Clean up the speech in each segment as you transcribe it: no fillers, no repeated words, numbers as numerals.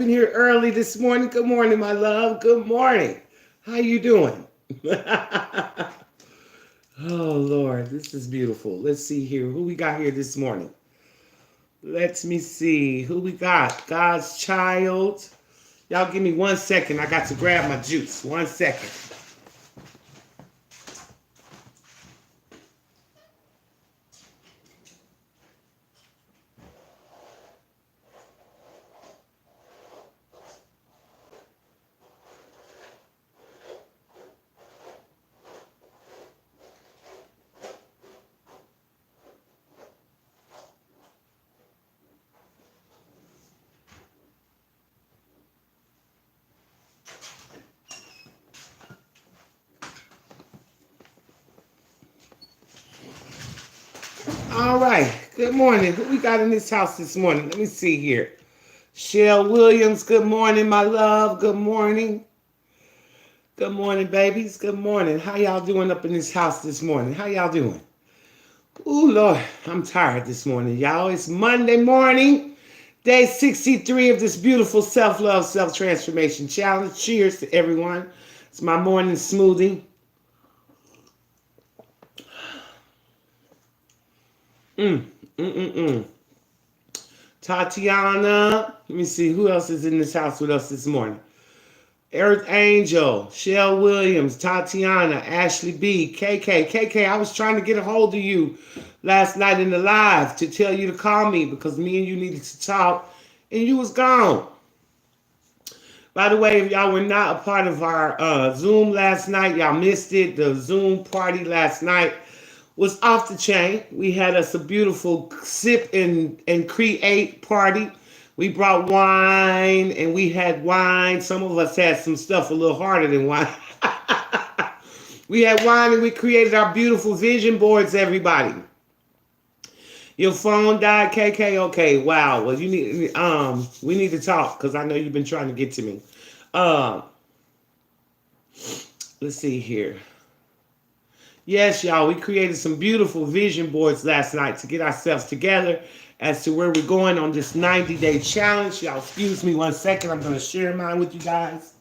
in here early this morning. Good morning, my love. Good morning. How you doing? Oh Lord, this is beautiful. Let's see here. Who we got here this morning? Let me see. Who we got? God's child. Y'all give me 1 second. I got to grab my juice. 1 second. All right. Good morning. Who we got in this house this morning? Let me see here. Shell Williams. Good morning, my love. Good morning. Good morning, babies. Good morning. How y'all doing up in this house this morning? How y'all doing? Ooh, Lord, I'm tired this morning, y'all. It's Monday morning, day 63 of this beautiful self-love, self-transformation challenge. Cheers to everyone. It's my morning smoothie. Mm, mm, mm, mm. Tatiana. Let me see who else is in this house with us this morning. Earth Angel, Shell Williams, Tatiana, Ashley B, KK. KK, I was trying to get a hold of you last night in the live to tell you to call me because me and you needed to talk and you was gone. By the way, if y'all were not a part of our Zoom last night, y'all missed it. The Zoom party last night was off the chain. We had us a beautiful sip and create party. We brought wine and we had wine. Some of us had some stuff a little harder than wine. We had wine and we created our beautiful vision boards, everybody. Your phone died, KK. Okay, wow. Well, you need we need to talk because I know you've been trying to get to me. Um, let's see here. Yes, y'all, we created some beautiful vision boards last night to get ourselves together as to where we're going on this 90-day challenge. Y'all, excuse me 1 second. I'm going to share mine with you guys.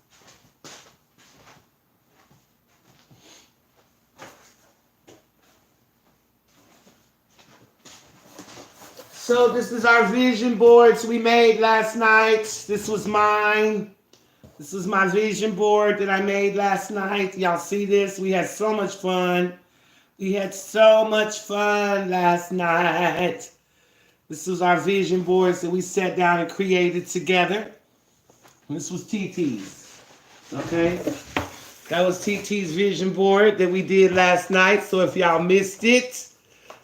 So this is our vision boards we made last night. This was mine. This was my vision board that I made last night. Y'all see this? We had so much fun. We had so much fun last night. This was our vision boards that we sat down and created together. This was TT's. Okay? That was TT's vision board that we did last night. So if y'all missed it,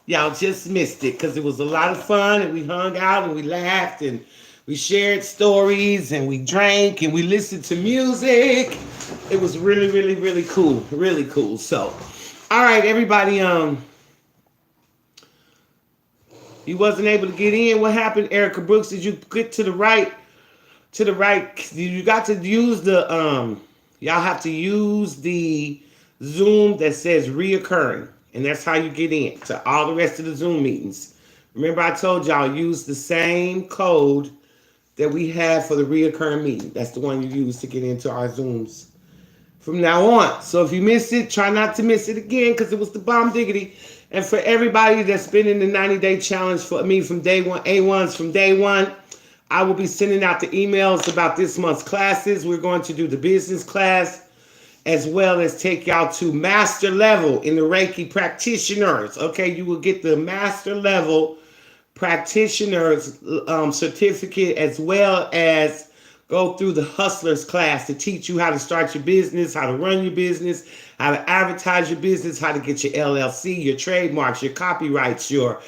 y'all just missed it because it was a lot of fun and we hung out and we laughed and we shared stories and we drank and we listened to music. It was really, really, really cool. Really cool. So, all right, everybody. You wasn't able to get in. What happened, Erica Brooks? Did you get to the right? To the right. You got to use the y'all have to use the Zoom that says reoccurring. And that's how you get in to all the rest of the Zoom meetings. Remember I told y'all use the same code that we have for the reoccurring meeting. That's the one you use to get into our Zooms from now on. So if you missed it, try not to miss it again because it was the bomb diggity. And for everybody that's been in the 90-day challenge for me from day one, A1s from day one, I will be sending out the emails about this month's classes. We're going to do the business class as well as take y'all to master level in the Reiki practitioners. Okay, you will get the master level practitioners certificate as well as go through the hustlers class to teach you how to start your business, how to run your business, how to advertise your business, how to get your LLC, your trademarks, your copyrights, your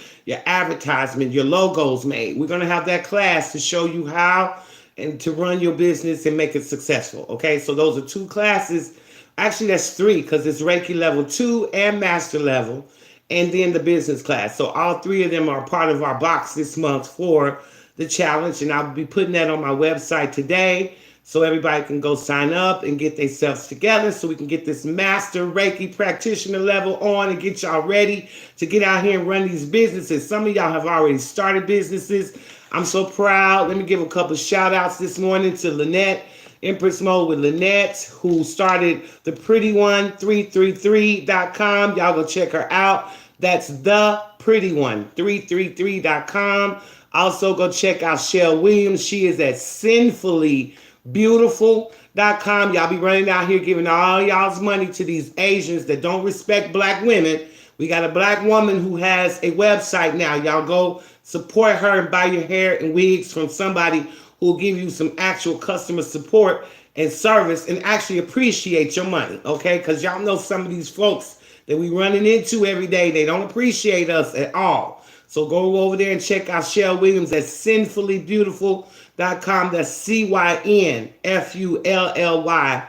advertisement, your logos made. We're going to have that class to show you how and to run your business and make it successful. Okay, so those are 2 classes. Actually, that's 3 because it's Reiki level 2 and master level and then the business class. So all 3 of them are part of our box this month for the challenge, and I'll be putting that on my website today so everybody can go sign up and get themselves together so we can get this master Reiki practitioner level on and get y'all ready to get out here and run these businesses. Some of y'all have already started businesses. I'm so proud. Let me give a couple of shout outs this morning to Lynette, Empress Mode with Lynette, who started the Pretty One 333.com. Y'all go check her out. That's the Pretty One 333.com. Also go check out Shell Williams. She is at sinfullybeautiful.com. Y'all be running out here giving all y'all's money to these Asians that don't respect black women. We got a black woman who has a website now. Y'all go support her and buy your hair and wigs from somebody who will give you some actual customer support and service and actually appreciate your money, okay? Because y'all know some of these folks that we running into every day, they don't appreciate us at all. So go over there and check out Shell Williams at sinfullybeautiful.com. That's CYNFULLY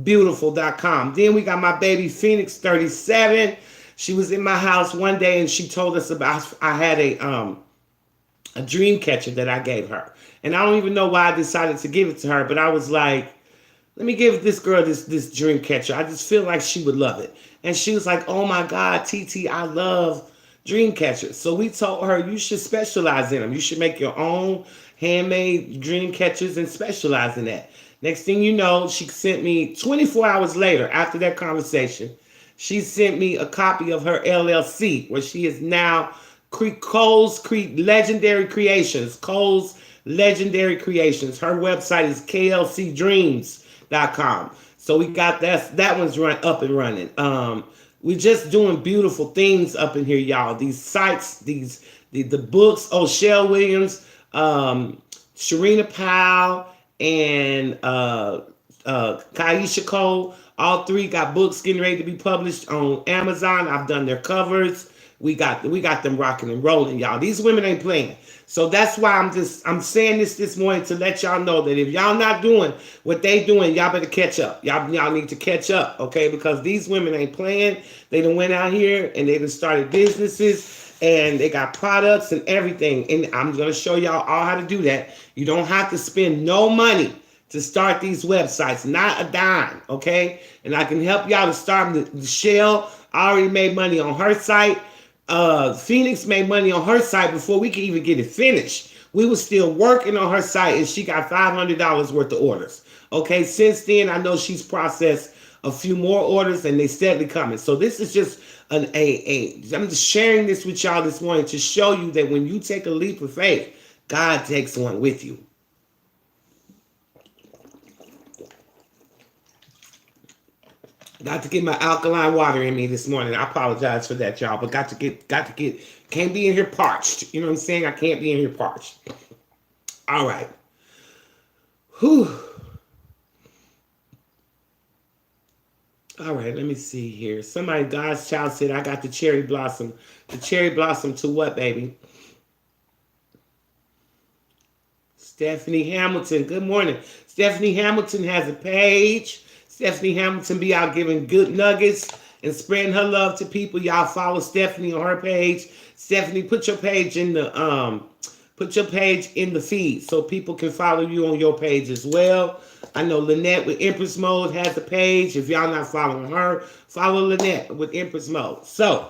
beautiful.com. Then we got my baby Phoenix 37. She was in my house one day and she told us about, I had a dream catcher that I gave her. And I don't even know why I decided to give it to her, but I was like, let me give this girl this dream catcher. I just feel like she would love it. And she was like, oh my God, TT, I love dream catchers. So we told her, you should specialize in them. You should make your own handmade dream catchers and specialize in that. Next thing you know, she sent me 24 hours later after that conversation, she sent me a copy of her LLC, where she is now Cole's Legendary Creations. Cole's Legendary Creations. Her website is klcdreams.com. So we got that one's up and running. We're just doing beautiful things up in here, y'all. These sites, the books. Oh, Shell Williams, Sharina Powell, and Kaisha Cole. All three got books getting ready to be published on Amazon. I've done their covers. We got them rocking and rolling, y'all. These women ain't playing. So that's why I'm saying this morning to let y'all know that if y'all not doing what they doing, y'all better catch up. Y'all need to catch up, okay? Because these women ain't playing. They done went out here and they done started businesses and they got products and everything. And I'm gonna show y'all all how to do that. You don't have to spend no money to start these websites, not a dime, okay? And I can help y'all to start the Shell. I already made money on her site. Phoenix made money on her site before we could even get it finished. We were still working on her site and she got $500 worth of orders. Okay, since then, I know she's processed a few more orders and they steadily coming. So this is just I'm just sharing this with y'all this morning to show you that when you take a leap of faith, God takes one with you. Got to get my alkaline water in me this morning. I apologize for that, y'all, but got to get, can't be in here parched. You know what I'm saying? I can't be in here parched. All right. Whew. All right, let me see here. Somebody, God's child said, I got the cherry blossom. The cherry blossom to what, baby? Stephanie Hamilton, good morning. Stephanie Hamilton has a page. Stephanie Hamilton be out giving good nuggets and spreading her love to people. Y'all follow Stephanie on her page. Stephanie, put your page in the feed so people can follow you on your page as well. I know Lynette with Empress Mode has a page. If y'all not following her, follow Lynette with Empress Mode. So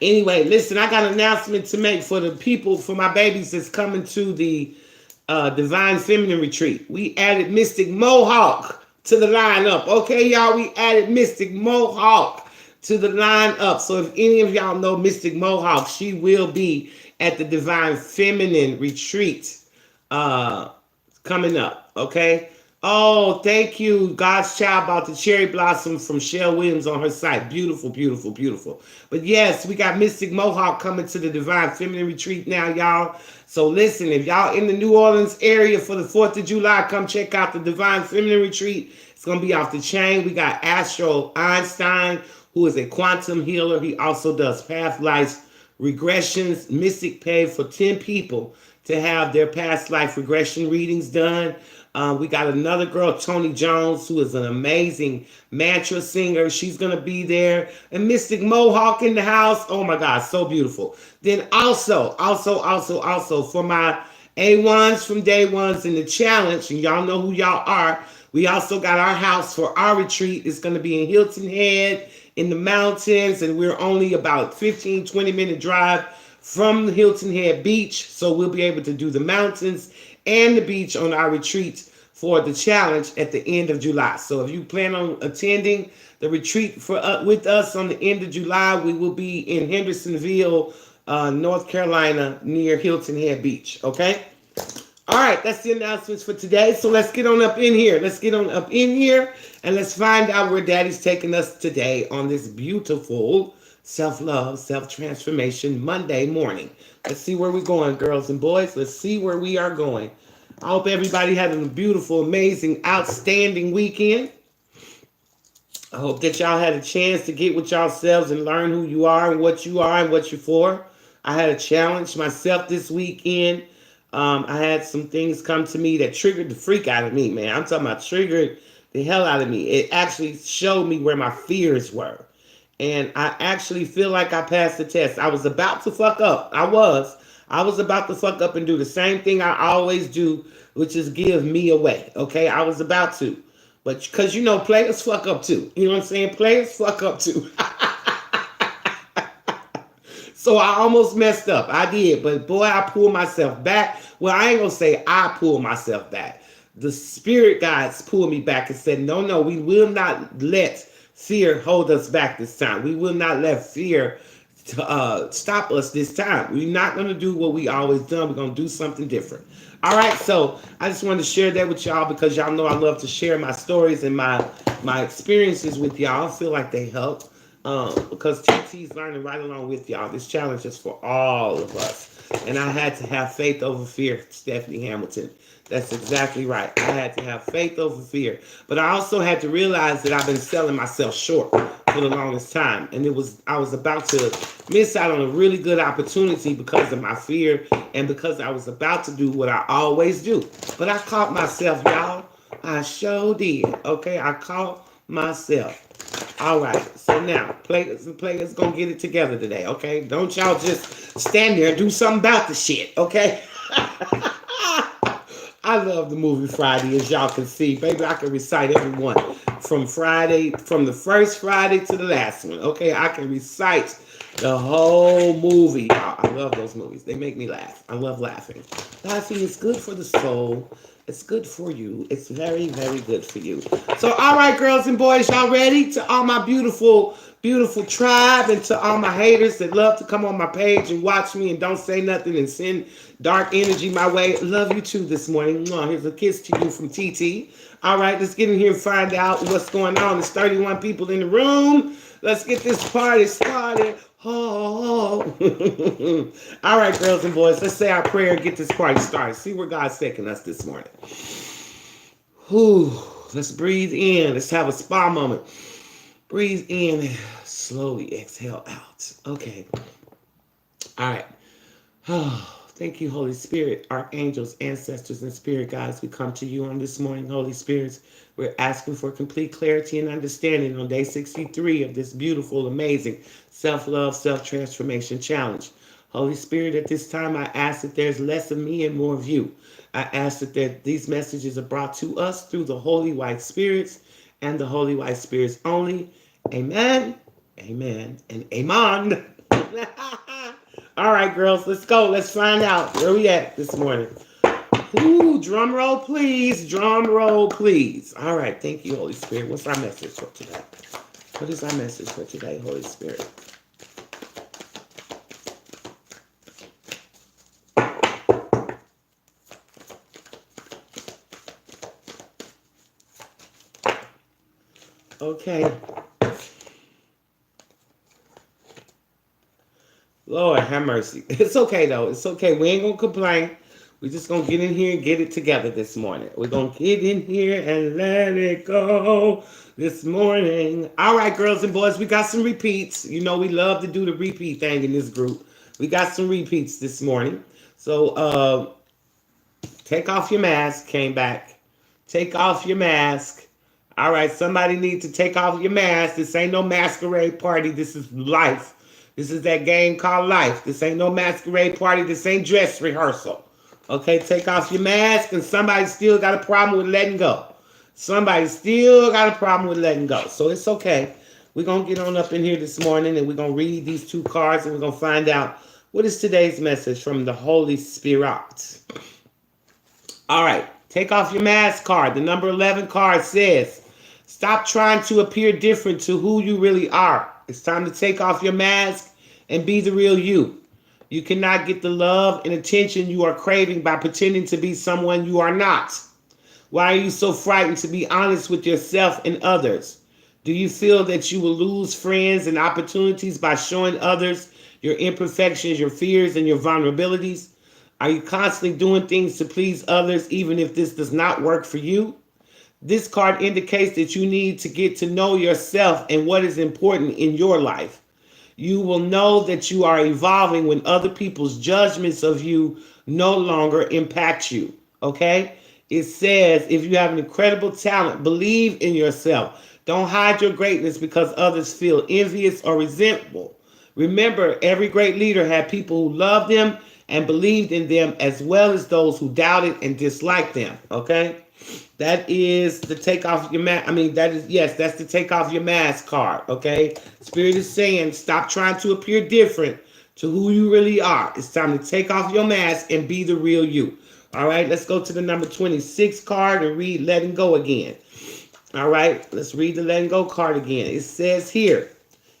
anyway, listen, I got an announcement to make for the people, for my babies that's coming to the Divine Feminine Retreat. We added Mystic Mohawk to the lineup. Okay, y'all, we added Mystic Mohawk to the lineup. So if any of y'all know Mystic Mohawk, she will be at the Divine Feminine Retreat coming up. Okay. Oh, thank you, God's child, about the cherry blossom from Shell Williams on her site. Beautiful, beautiful, beautiful. But yes, we got Mystic Mohawk coming to the Divine Feminine Retreat now, y'all. So listen, if y'all in the New Orleans area for the 4th of July, come check out the Divine Feminine Retreat. It's going to be off the chain. We got Astro Einstein, who is a quantum healer. He also does past life regressions. Mystic paid for 10 people to have their past life regression readings done. We got another girl, Tony Jones, who is an amazing mantra singer. She's going to be there. And Mystic Mohawk in the house. Oh, my God, so beautiful. Then also, for my A1s from Day Ones in the challenge, and y'all know who y'all are, we also got our house for our retreat. It's going to be in Hilton Head in the mountains, and we're only about 15, 20-minute drive from Hilton Head Beach. So we'll be able to do the mountains and the beach on our retreat for the challenge at the end of July. So if you plan on attending the retreat with us on the end of July, we will be in Hendersonville, North Carolina, near Hilton Head Beach. Okay. All right, that's the announcements for today. So let's get on up in here. Let's get on up in here and let's find out where Daddy's taking us today on this beautiful self-love, self-transformation Monday morning. Let's see where we're going, girls and boys. Let's see where we are going. I hope everybody had a beautiful, amazing, outstanding weekend. I hope that y'all had a chance to get with yourselves and learn who you are and what you're for. I had a challenge myself this weekend. I had some things come to me that triggered the freak out of me, man. I'm talking about triggered the hell out of me. It actually showed me where my fears were. And I actually feel like I passed the test. I was about to fuck up. I was about to fuck up and do the same thing I always do, which is give me away. Okay? I was about to. But because, players fuck up too. You know what I'm saying? Players fuck up too. So I almost messed up. I did. But boy, I pulled myself back. Well, I ain't going to say I pulled myself back. The spirit guides pulled me back and said, no, we will not let fear hold us back this time. We will not let fear stop us this time. We're not going to do what we always done. We're going to do something different. All right, so I just wanted to share that with y'all because y'all know I love to share my stories and my experiences with y'all. I feel like they help. Because TT's learning right along with y'all. This challenge is for all of us. And I had to have faith over fear, Stephanie Hamilton. That's exactly right. I had to have faith over fear. But I also had to realize that I've been selling myself short for the longest time. And I was about to miss out on a really good opportunity because of my fear and because I was about to do what I always do. But I caught myself, y'all. I sure did. Okay, I caught myself. All right, so now, players gonna get it together today, okay? Don't y'all just stand there and do something about the shit, okay? I love the movie Friday, as y'all can see. Baby, I can recite every one from the first Friday to the last one, okay? I can recite the whole movie, y'all. I love those movies. They make me laugh. I love laughing. Laughing is good for the soul. It's good for you. It's very, very good for you. So, all right, girls and boys, y'all ready? To all my beautiful, beautiful tribe and to all my haters that love to come on my page and watch me and don't say nothing and send dark energy my way. Love you too this morning. Here's a kiss to you from TT. All right, let's get in here and find out what's going on. There's 31 people in the room. Let's get this party started. Oh. All right, girls and boys, let's say our prayer and get this party started. See where God's taking us this morning. Whew. Let's breathe in. Let's have a spa moment. Breathe in. Slowly exhale out. Okay. All right. Oh, thank you, Holy Spirit, archangels, ancestors, and spirit guides. We come to you on this morning, Holy Spirits. We're asking for complete clarity and understanding on day 63 of this beautiful, amazing self-love, self-transformation challenge. Holy Spirit, at this time, I ask that there's less of me and more of you. I ask that these messages are brought to us through the Holy White Spirits and the Holy White Spirits only. Amen, amen, and amen. All right, girls, let's go. Let's find out where we at this morning. Ooh, drum roll, please. Drum roll, please. All right, thank you, Holy Spirit. What's our message for today? What is our message for today, Holy Spirit? Okay. Lord have mercy. It's okay, though. It's okay. We ain't going to complain. We're just going to get in here and get it together this morning. We're going to get in here and let it go this morning. All right, girls and boys, we got some repeats. You know, we love to do the repeat thing in this group. We got some repeats this morning. So, take off your mask, came back. Take off your mask. All right, somebody needs to take off your mask. This ain't no masquerade party. This is life. This is that game called life. This ain't no masquerade party. This ain't dress rehearsal. Okay, take off your mask, and somebody still got a problem with letting go. Somebody still got a problem with letting go. So it's okay. We're going to get on up in here this morning, and we're going to read these two cards, and we're going to find out What is today's message from the Holy Spirit? All right, take off your mask card. The number 11 card says, stop trying to appear different to who you really are. It's time to take off your mask and be the real you. You cannot get the love and attention you are craving by pretending to be someone you are not. Why are you so frightened to be honest with yourself and others? Do you feel that you will lose friends and opportunities by showing others your imperfections, your fears, and your vulnerabilities? Are you constantly doing things to please others even if this does not work for you? This card indicates that you need to get to know yourself and what is important in your life. You will know that you are evolving when other people's judgments of you no longer impact you. Okay? It says if you have an incredible talent, believe in yourself. Don't hide your greatness because others feel envious or resentful. Remember, every great leader had people who loved them and believed in them as well as those who doubted and disliked them. Okay? That is the take off your mask. That's the take off your mask card. Okay? Spirit is saying, stop trying to appear different to who you really are. It's time to take off your mask and be the real you. All right, let's go to the number 26 card and read letting go again. All right, let's read the letting go card again. It says here,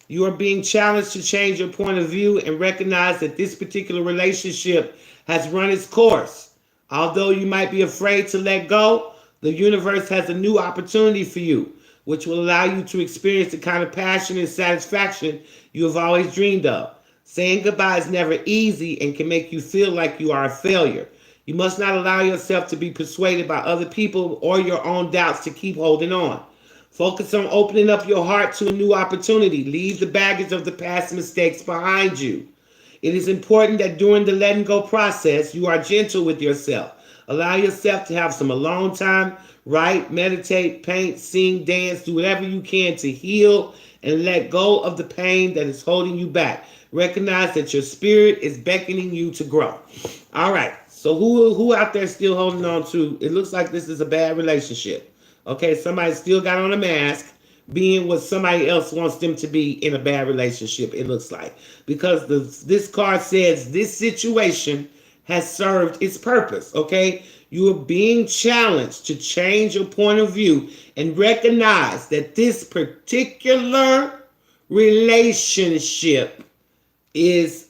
you are being challenged to change your point of view and recognize that this particular relationship has run its course. Although you might be afraid to let go, the universe has a new opportunity for you, which will allow you to experience the kind of passion and satisfaction you have always dreamed of. Saying goodbye is never easy and can make you feel like you are a failure. You must not allow yourself to be persuaded by other people or your own doubts to keep holding on. Focus on opening up your heart to a new opportunity. Leave the baggage of the past mistakes behind you. It is important that during the letting go process, you are gentle with yourself. Allow yourself to have some alone time, write, meditate, paint, sing, dance, do whatever you can to heal and let go of the pain that is holding you back. Recognize that your spirit is beckoning you to grow. All right. So who out there still holding on to, it looks like this is a bad relationship. Okay, somebody still got on a mask, being what somebody else wants them to be in a bad relationship, it looks like. Because this card says this situation has served its purpose, okay? You are being challenged to change your point of view and recognize that this particular relationship is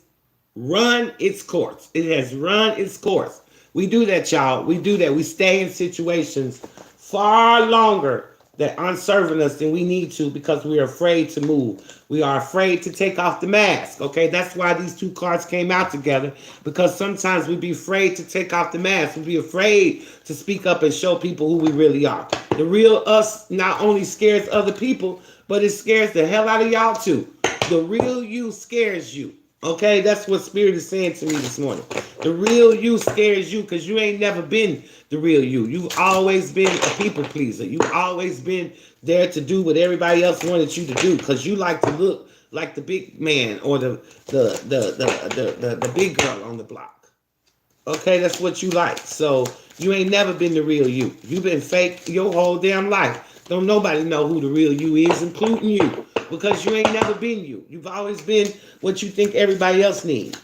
run its course. It has run its course. We do that, y'all. We do that. We stay in situations far longer that aren't serving us than we need to because we are afraid to move. We are afraid to take off the mask. Okay, that's why these two cards came out together, because sometimes we be afraid to take off the mask. We be afraid to speak up and show people who we really are. The real us not only scares other people, but it scares the hell out of y'all too. The real you scares you. Okay, that's what Spirit is saying to me this morning. The real you scares you because you ain't never been the real you. You've always been a people pleaser. You've always been there to do what everybody else wanted you to do because you like to look like the big man or the big girl on the block. Okay, that's what you like. So you ain't never been the real you. You've been fake your whole damn life. Don't nobody know who the real you is, including you. Because you ain't never been you. You've always been what you think everybody else needs.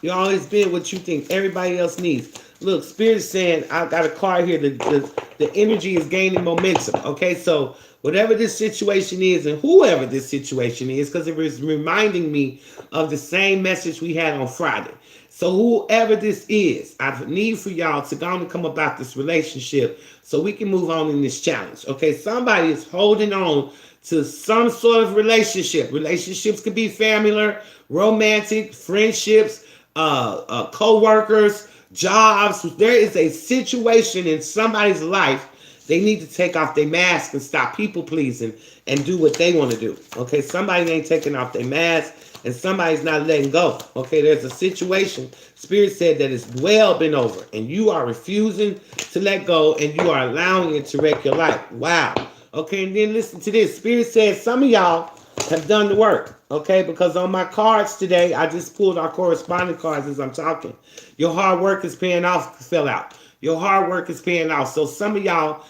You've always been what you think everybody else needs. Look, Spirit is saying, I've got a card here. The energy is gaining momentum. Okay, so whatever this situation is and whoever this situation is, because it was reminding me of the same message we had on Friday. So whoever this is, I need for y'all to go on and come about this relationship so we can move on in this challenge. Okay, somebody is holding on to some sort of relationship. Relationships could be family, romantic, friendships, co-workers, jobs. There is a situation in somebody's life. They need to take off their mask and stop people pleasing and do what they want to do. Okay, somebody ain't taking off their mask and somebody's not letting go. Okay, there's a situation. Spirit said that it's well been over and you are refusing to let go and you are allowing it to wreck your life. Wow. Okay, and then listen to this. Spirit says some of y'all have done the work, okay? Because on my cards today, I just pulled our corresponding cards as I'm talking. Your hard work is paying off, fell out. Your hard work is paying off. So some of y'all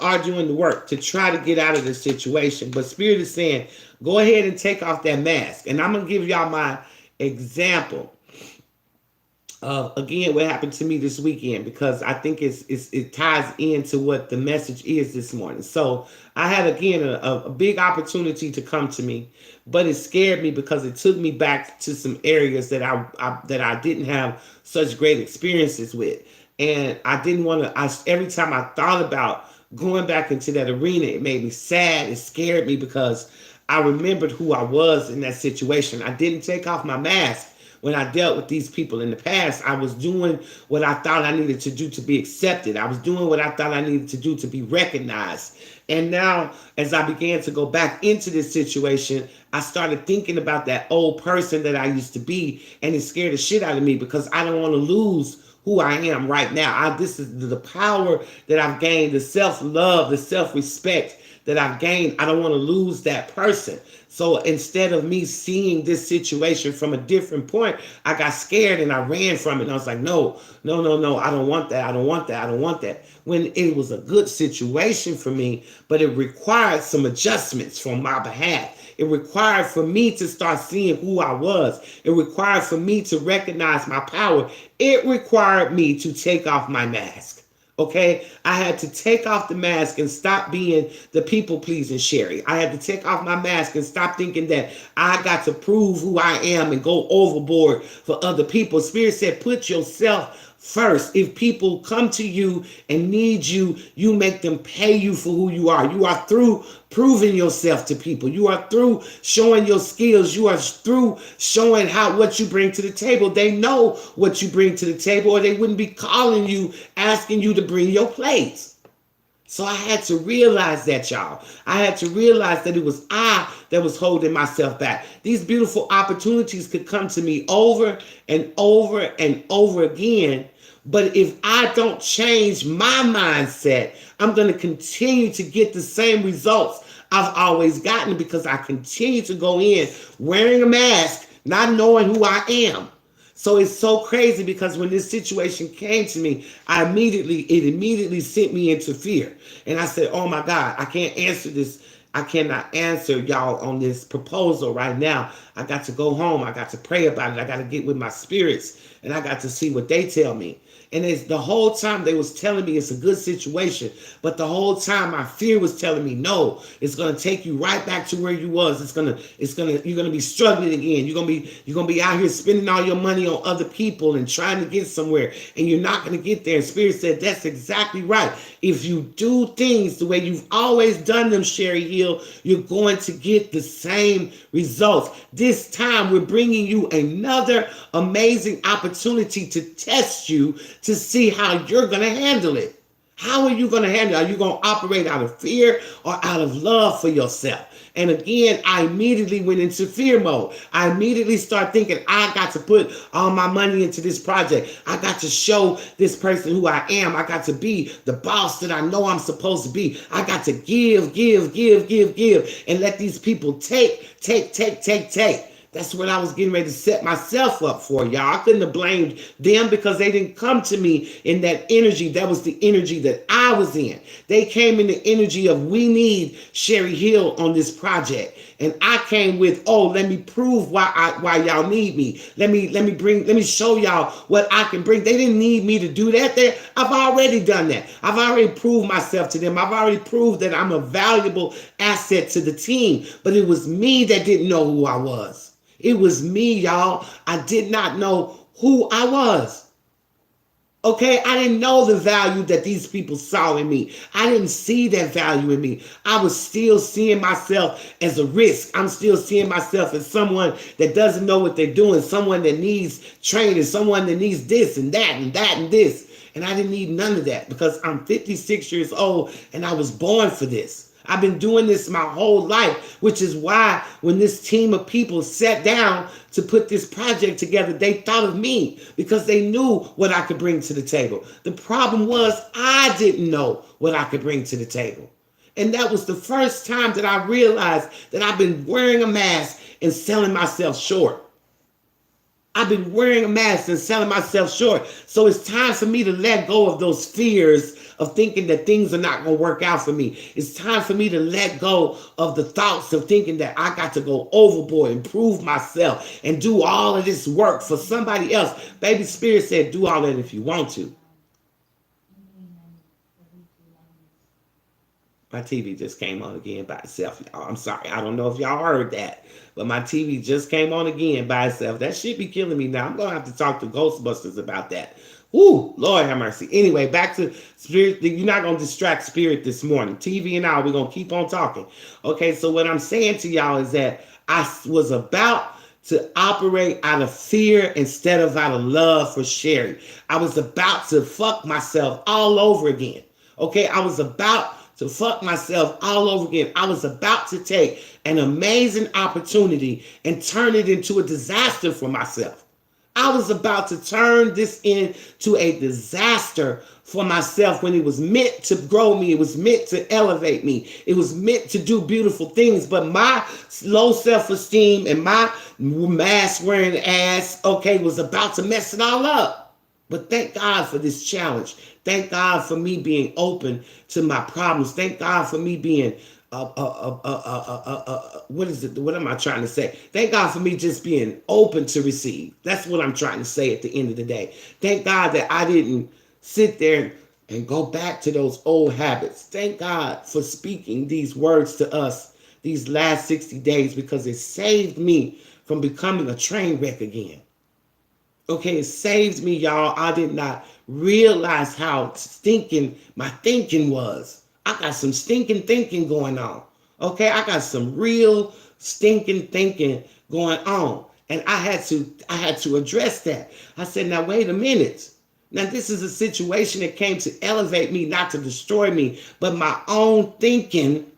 are doing the work to try to get out of this situation. But Spirit is saying, go ahead and take off that mask. And I'm going to give y'all my example of again what happened to me this weekend, because I think it ties into what the message is this morning. So I had again a big opportunity to come to me, but it scared me because it took me back to some areas that I didn't have such great experiences with, and I didn't want to. I every time I thought about going back into that arena, it made me sad. It scared me because I remembered who I was in that situation. I didn't take off my mask when I dealt with these people in the past. I was doing what I thought I needed to do to be accepted. I was doing what I thought I needed to do to be recognized. And now, as I began to go back into this situation, I started thinking about that old person that I used to be, and it scared the shit out of me because I don't want to lose who I am right now. This is the power that I've gained, the self-love, the self-respect that I've gained. I don't want to lose that person. So instead of me seeing this situation from a different point, I got scared and I ran from it. And I was like, no, no, no, no, I don't want that. I don't want that. I don't want that. When it was a good situation for me, but it required some adjustments from my behalf. It required for me to start seeing who I was. It required for me to recognize my power. It required me to take off my mask. Okay, I had to take off the mask and stop being the people pleasing Sherry. I had to take off my mask and stop thinking that I got to prove who I am and go overboard for other people. Spirit said, put yourself first. If people come to you and need you, you make them pay you for who you are. You are through proving yourself to people. You are through showing your skills. You are through showing what you bring to the table. They know what you bring to the table, or they wouldn't be calling you, asking you to bring your plates. So I had to realize that, y'all. I had to realize that it was I that was holding myself back. These beautiful opportunities could come to me over and over and over again. But if I don't change my mindset, I'm going to continue to get the same results I've always gotten, because I continue to go in wearing a mask, not knowing who I am. So it's so crazy, because when this situation came to me, it immediately sent me into fear. And I said, oh my God, I can't answer this. I cannot answer y'all on this proposal right now. I got to go home. I got to pray about it. I got to get with my spirits, and I got to see what they tell me. And it's the whole time they was telling me it's a good situation, but the whole time my fear was telling me, no, it's gonna take you right back to where you was. You're gonna be struggling again. You're gonna be out here spending all your money on other people and trying to get somewhere, and you're not gonna get there. And Spirit said, that's exactly right. If you do things the way you've always done them, Sherry Hill, you're going to get the same results. This time we're bringing you another amazing opportunity to test you, to see how you're going to handle it. How are you going to handle it? Are you going to operate out of fear or out of love for yourself? And again, I immediately went into fear mode. I immediately started thinking, I got to put all my money into this project. I got to show this person who I am. I got to be the boss that I know I'm supposed to be. I got to give, and let these people take. That's what I was getting ready to set myself up for, y'all. I couldn't have blamed them because they didn't come to me in that energy. That was the energy that I was in. They came in the energy of, we need Sherry Hill on this project. And I came with, oh, let me prove why y'all need me. Let me show y'all what I can bring. They didn't need me to do that. I've already done that. I've already proved myself to them. I've already proved that I'm a valuable asset to the team. But it was me that didn't know who I was. It was me, y'all. I did not know who I was. Okay, I didn't know the value that these people saw in me. I didn't see that value in me. I was still seeing myself as a risk. I'm still seeing myself as someone that doesn't know what they're doing, someone that needs training, someone that needs this and that and that and this. And I didn't need none of that, because I'm 56 years old and I was born for this. I've been doing this my whole life, which is why when this team of people sat down to put this project together, they thought of me because they knew what I could bring to the table. The problem was I didn't know what I could bring to the table. And that was the first time that I realized that I've been wearing a mask and selling myself short. I've been wearing a mask and selling myself short. So it's time for me to let go of those fears of thinking that things are not going to work out for me. It's time for me to let go of the thoughts of thinking that I got to go overboard and prove myself and do all of this work for somebody else. Baby Spirit said, do all that if you want to. My TV just came on again by itself, y'all. I'm sorry. I don't know if y'all heard that, but my TV just came on again by itself. That shit be killing me now. I'm going to have to talk to Ghostbusters about that. Woo, Lord have mercy. Anyway, back to Spirit. You're not going to distract Spirit this morning. TV and I, we're going to keep on talking. Okay, so what I'm saying to y'all is that I was about to operate out of fear instead of out of love for Sherry. I was about to fuck myself all over again. Okay, I was about to fuck myself all over again. I was about to take an amazing opportunity and turn it into a disaster for myself. I was about to turn this into a disaster for myself when it was meant to grow me. It was meant to elevate me. It was meant to do beautiful things. But my low self-esteem and my mask wearing ass, okay, was about to mess it all up. But thank God for this challenge. Thank God for me being open to my problems. Thank God for me being, what is it? What am I trying to say? Thank God for me just being open to receive. That's what I'm trying to say at the end of the day. Thank God that I didn't sit there and go back to those old habits. Thank God for speaking these words to us these last 60 days because it saved me from becoming a train wreck again. Okay, it saved me, y'all. I did not realize how stinking my thinking was. I got some stinking thinking going on. Okay, I got some real stinking thinking going on. And I had to address that. I said, now wait a minute. Now this is a situation that came to elevate me, not to destroy me, but my own thinking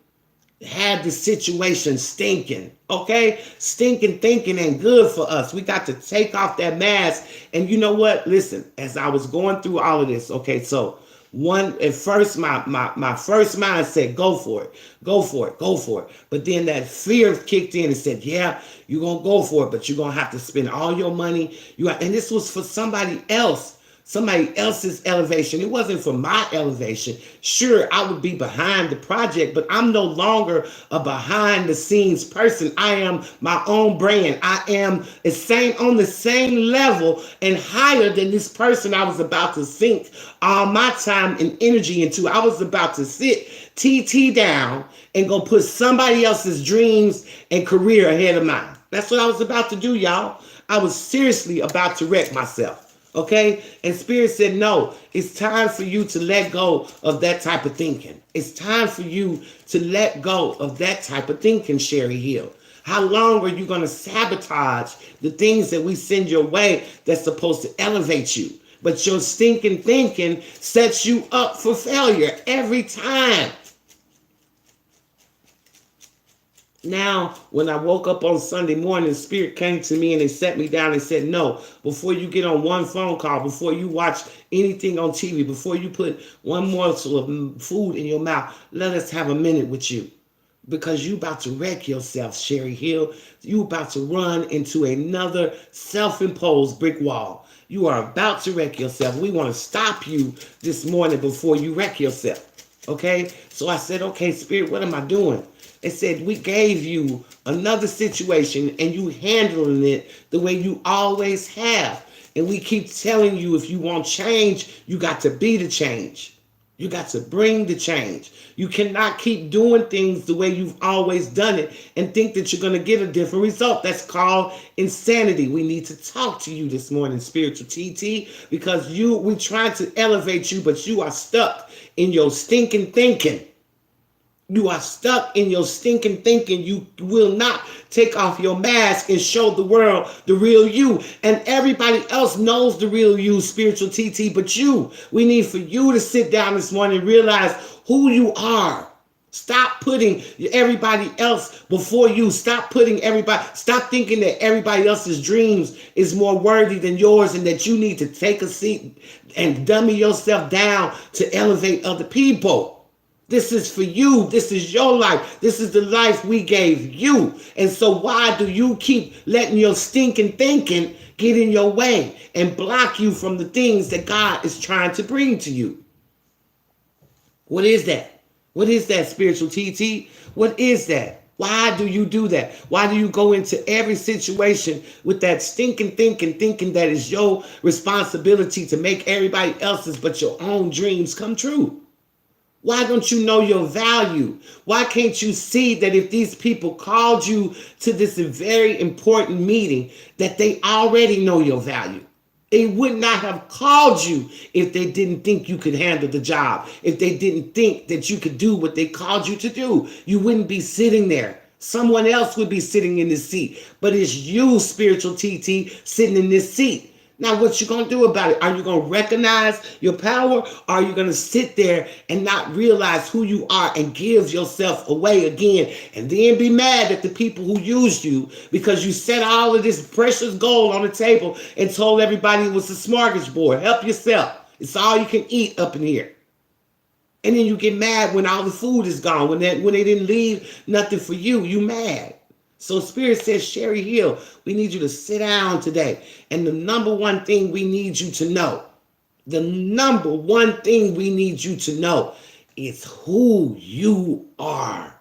had the situation stinking. Okay, stinking thinking ain't good for us. We got to take off that mask. And you know what? Listen, as I was going through all of this, okay, so at first my first mind said, go for it, go for it, go for it. But then that fear kicked in and said, yeah, you're gonna go for it, but you're gonna have to spend all your money. And this was for somebody else's elevation. It wasn't for my elevation. Sure, I would be behind the project, but I'm no longer a behind the scenes person. I am my own brand. I am on the same level and higher than this person I was about to sink all my time and energy into. I was about to sit TT down and go put somebody else's dreams and career ahead of mine. That's what I was about to do, y'all. I was seriously about to wreck myself. Okay? And Spirit said, no, it's time for you to let go of that type of thinking. It's time for you to let go of that type of thinking, Sherry Hill. How long are you going to sabotage the things that we send your way that's supposed to elevate you? But your stinking thinking sets you up for failure every time. Now, when I woke up on Sunday morning, Spirit came to me and they set me down and said, no, before you get on one phone call, before you watch anything on TV, before you put one morsel of food in your mouth, let us have a minute with you. Because you about to wreck yourself, Sherry Hill. You about to run into another self-imposed brick wall. You are about to wreck yourself. We want to stop you this morning before you wreck yourself. Okay? So I said, okay, Spirit, what am I doing? It said, we gave you another situation and you handling it the way you always have. And we keep telling you, if you want change, you got to be the change. You got to bring the change. You cannot keep doing things the way you've always done it and think that you're going to get a different result. That's called insanity. We need to talk to you this morning, Spiritual TT, because we trying to elevate you, but you are stuck in your stinking thinking. You are stuck in your stinking thinking. You will not take off your mask and show the world the real you. And everybody else knows the real you, Spiritual TT, but you. We need for you to sit down this morning and realize who you are. Stop putting everybody else before you. Stop thinking that everybody else's dreams is more worthy than yours and that you need to take a seat and dummy yourself down to elevate other people. This is for you. This is your life. This is the life we gave you. And so why do you keep letting your stinking thinking get in your way and block you from the things that God is trying to bring to you? What is that? What is that, spiritual TT? What is that? Why do you do that? Why do you go into every situation with that stinking thinking that is your responsibility to make everybody else's but your own dreams come true? Why don't you know your value? Why can't you see that if these people called you to this very important meeting, that they already know your value? They would not have called you if they didn't think you could handle the job, if they didn't think that you could do what they called you to do. You wouldn't be sitting there. Someone else would be sitting in this seat. But it's you, spiritual TT, sitting in this seat. Now, what you going to do about it? Are you going to recognize your power? Or are you going to sit there and not realize who you are and give yourself away again and then be mad at the people who used you because you set all of this precious gold on the table and told everybody it was a smorgasbord? Help yourself. It's all you can eat up in here. And then you get mad when all the food is gone, when they didn't leave nothing for you. You mad. So Spirit says, Sherry Hill, we need you to sit down today. And the number one thing we need you to know, is who you are.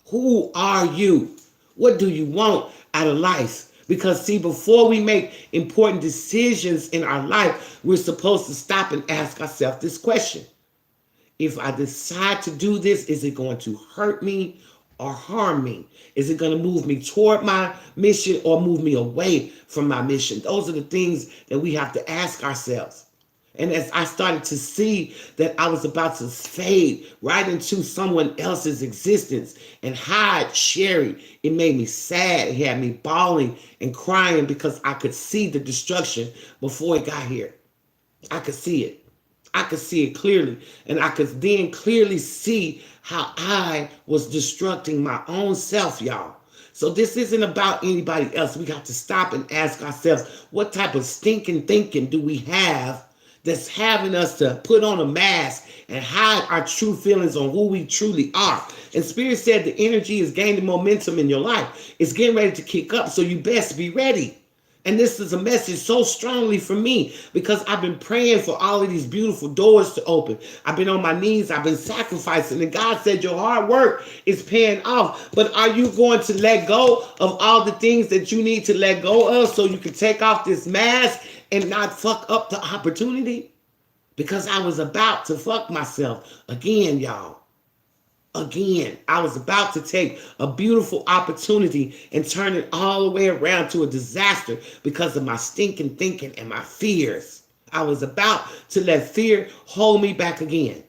Who are you? What do you want out of life? Because see, before we make important decisions in our life, we're supposed to stop and ask ourselves this question. If I decide to do this, is it going to hurt me or harm me? Is it going to move me toward my mission or move me away from my mission? Those are the things that we have to ask ourselves. And as I started to see that I was about to fade right into someone else's existence and hide Sherry, it made me sad. It had me bawling and crying because I could see the destruction before it got here. I could see it. I could see it clearly. And I could then clearly see how I was destructing my own self, y'all. So this isn't about anybody else. We got to stop and ask ourselves, what type of stinking thinking do we have that's having us to put on a mask and hide our true feelings on who we truly are? And Spirit said the energy is gaining momentum in your life. It's getting ready to kick up, so you best be ready. And this is a message so strongly for me because I've been praying for all of these beautiful doors to open. I've been on my knees. I've been sacrificing. And God said your hard work is paying off. But are you going to let go of all the things that you need to let go of so you can take off this mask and not fuck up the opportunity? Because I was about to fuck myself again, y'all. Again, I was about to take a beautiful opportunity and turn it all the way around to a disaster because of my stinking thinking and my fears. I was about to let fear hold me back again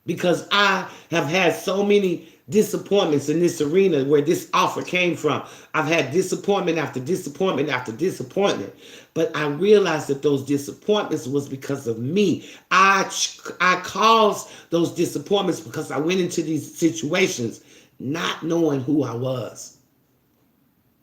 because I have had so many disappointments in this arena where this offer came from. I've had disappointment after disappointment after disappointment, but I realized that those disappointments was because of me. I caused those disappointments because I went into these situations not knowing who I was.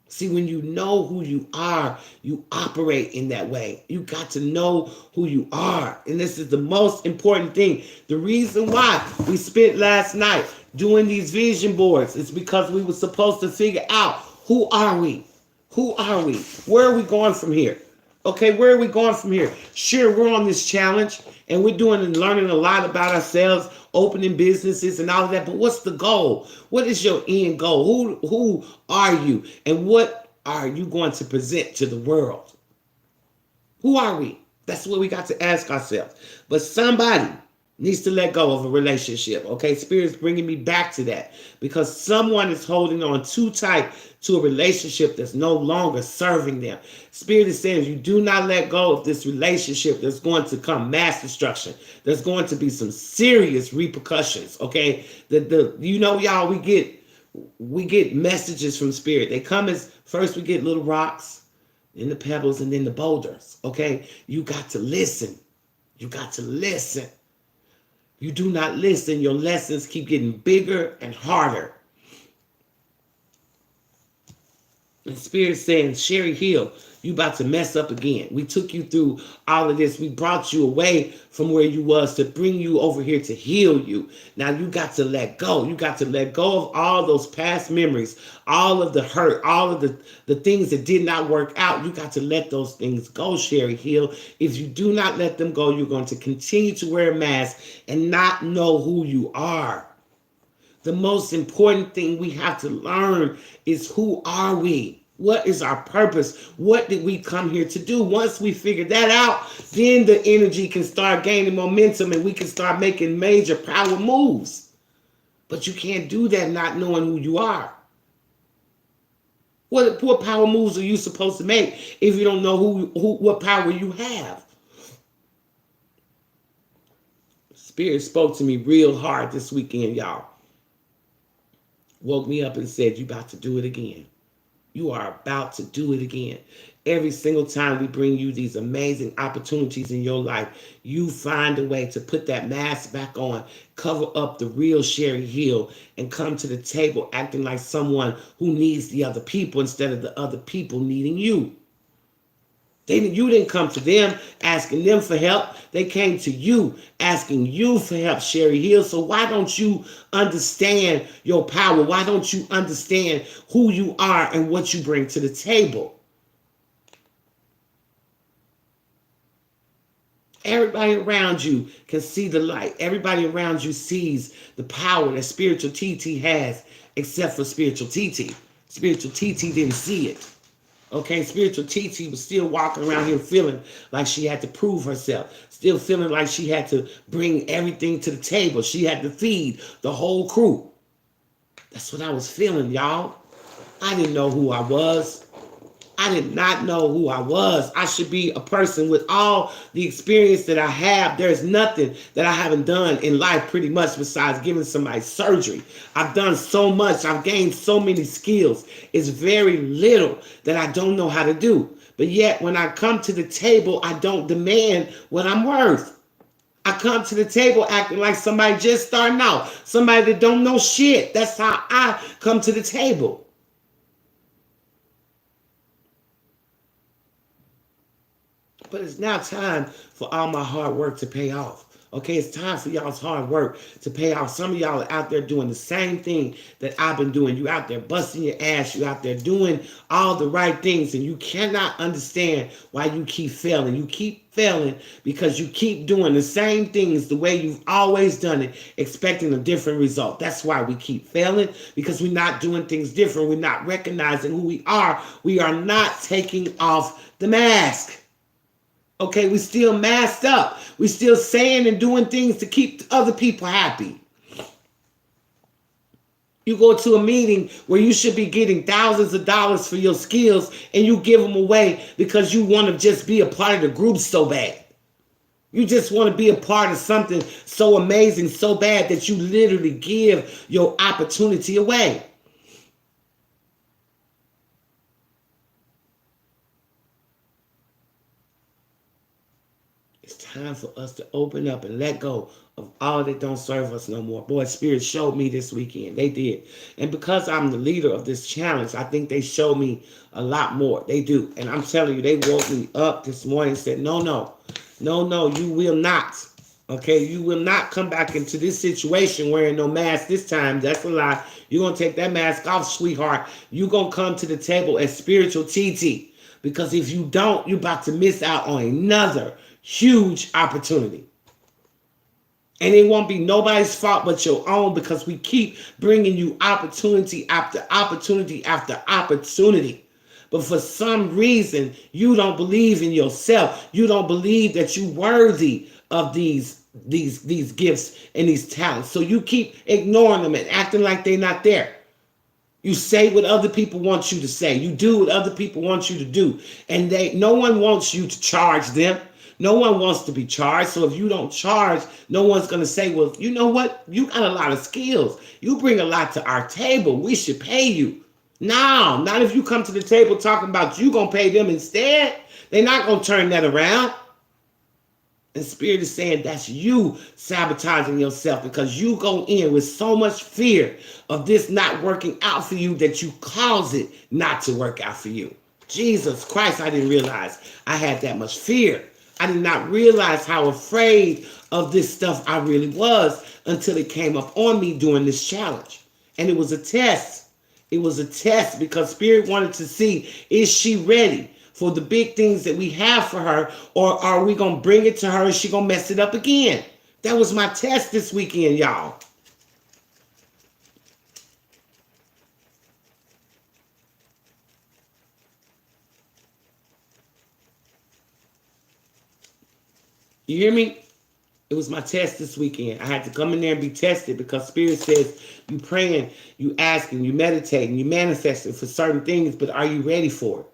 See, when you know who you are, you operate in that way. You got to know who you are. And this is the most important thing. The reason why we spent last night doing these vision boards is because we were supposed to figure out, who are we? Who are we? Where are we going from here? Okay, where are we going from here? Sure, we're on this challenge and we're doing and learning a lot about ourselves, opening businesses and all of that. But what's the goal? What is your end goal? Who are you? And what are you going to present to the world? Who are we? That's what we got to ask ourselves. But somebody needs to let go of a relationship. Okay, Spirit's bringing me back to that because someone is holding on too tight to a relationship that's no longer serving them. Spirit is saying, if you do not let go of this relationship, there's going to come mass destruction. There's going to be some serious repercussions. Okay, y'all, we get messages from Spirit. They come as first we get little rocks, then the pebbles, and then the boulders. Okay, you got to listen. You got to listen. You do not listen, your lessons keep getting bigger and harder. And Spirit saying, Sherry Hill, you about to mess up again. We took you through all of this. We brought you away from where you was to bring you over here to heal you. Now you got to let go. You got to let go of all those past memories, all of the hurt, all of the things that did not work out. You got to let those things go, Sherry Hill. If you do not let them go, you're going to continue to wear a mask and not know who you are. The most important thing we have to learn is, who are we? What is our purpose? What did we come here to do? Once we figure that out, then the energy can start gaining momentum and we can start making major power moves. But you can't do that not knowing who you are. What power moves are you supposed to make if you don't know what power you have? Spirit spoke to me real hard this weekend, y'all. Woke me up and said, you about to do it again. You are about to do it again. Every single time we bring you these amazing opportunities in your life, you find a way to put that mask back on, cover up the real Sherry Hill, and come to the table acting like someone who needs the other people instead of the other people needing you. You didn't come to them asking them for help. They came to you asking you for help, Sherry Hill. So why don't you understand your power? Why don't you understand who you are and what you bring to the table? Everybody around you can see the light. Everybody around you sees the power that Spiritual TT has, except for Spiritual TT. Spiritual TT didn't see it. Okay, Spiritual TT was still walking around here feeling like she had to prove herself, still feeling like she had to bring everything to the table. She had to feed the whole crew. That's what I was feeling, y'all. I didn't know who I was. I did not know who I was. I should be a person with all the experience that I have. There's nothing that I haven't done in life pretty much besides giving somebody surgery. I've done so much. I've gained so many skills. It's very little that I don't know how to do. But yet when I come to the table, I don't demand what I'm worth. I come to the table acting like somebody just starting out, somebody that don't know shit. That's how I come to the table. But it's now time for all my hard work to pay off. Okay, it's time for y'all's hard work to pay off. Some of y'all are out there doing the same thing that I've been doing. You out there busting your ass. You out there doing all the right things, and you cannot understand why you keep failing. You keep failing because you keep doing the same things the way you've always done it, expecting a different result. That's why we keep failing, because we're not doing things different. We're not recognizing who we are. We are not taking off the mask. Okay, we still masked up. We still saying and doing things to keep other people happy. You go to a meeting where you should be getting thousands of dollars for your skills, and you give them away because you want to just be a part of the group so bad. You just want to be a part of something so amazing, so bad that you literally give your opportunity away. It's time for us to open up and let go of all that don't serve us no more. Boy, Spirit showed me this weekend. They did. And because I'm the leader of this challenge, I think they show me a lot more. They do. And I'm telling you, they woke me up this morning and said, no, you will not. Okay, you will not come back into this situation wearing no mask this time. That's a lie. You're going to take that mask off, sweetheart. You're going to come to the table as Spiritual TT. Because if you don't, you're about to miss out on another huge opportunity. And it won't be nobody's fault but your own, because we keep bringing you opportunity after opportunity after opportunity. But for some reason, you don't believe in yourself. You don't believe that you're worthy of these gifts and these talents. So you keep ignoring them and acting like they're not there. You say what other people want you to say. You do what other people want you to do. And no one wants you to charge them. No one wants to be charged. So if you don't charge, no one's going to say, well, you know what? You got a lot of skills. You bring a lot to our table. We should pay you. No, not if you come to the table talking about you going to pay them instead. They're not going to turn that around. And Spirit is saying that's you sabotaging yourself because you go in with so much fear of this not working out for you that you cause it not to work out for you. Jesus Christ, I didn't realize I had that much fear. I did not realize how afraid of this stuff I really was until it came up on me during this challenge. And it was a test. It was a test because Spirit wanted to see, is she ready for the big things that we have for her, or are we going to bring it to her and she going to mess it up again? That was my test this weekend, y'all. You hear me? It was my test this weekend. I had to come in there and be tested because Spirit says you praying, you asking, you meditating, you manifesting for certain things, but are you ready for it?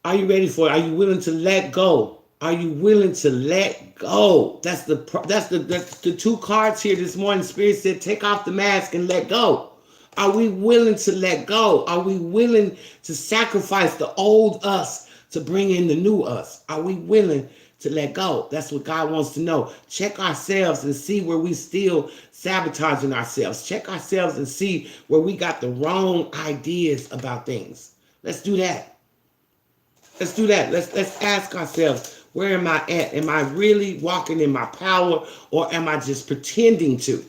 Are you ready for it? Are you willing to let go? Are you willing to let go? That's the two cards here this morning. Spirit said, take off the mask and let go. Are we willing to let go? Are we willing to sacrifice the old us to bring in the new us? Are we willing to let go? That's what God wants to know. Check ourselves and see where we still sabotaging ourselves. Check ourselves and see where we got the wrong ideas about things. Let's do that. Let's do that. Let's ask ourselves, where am I at? Am I really walking in my power, or am I just pretending to?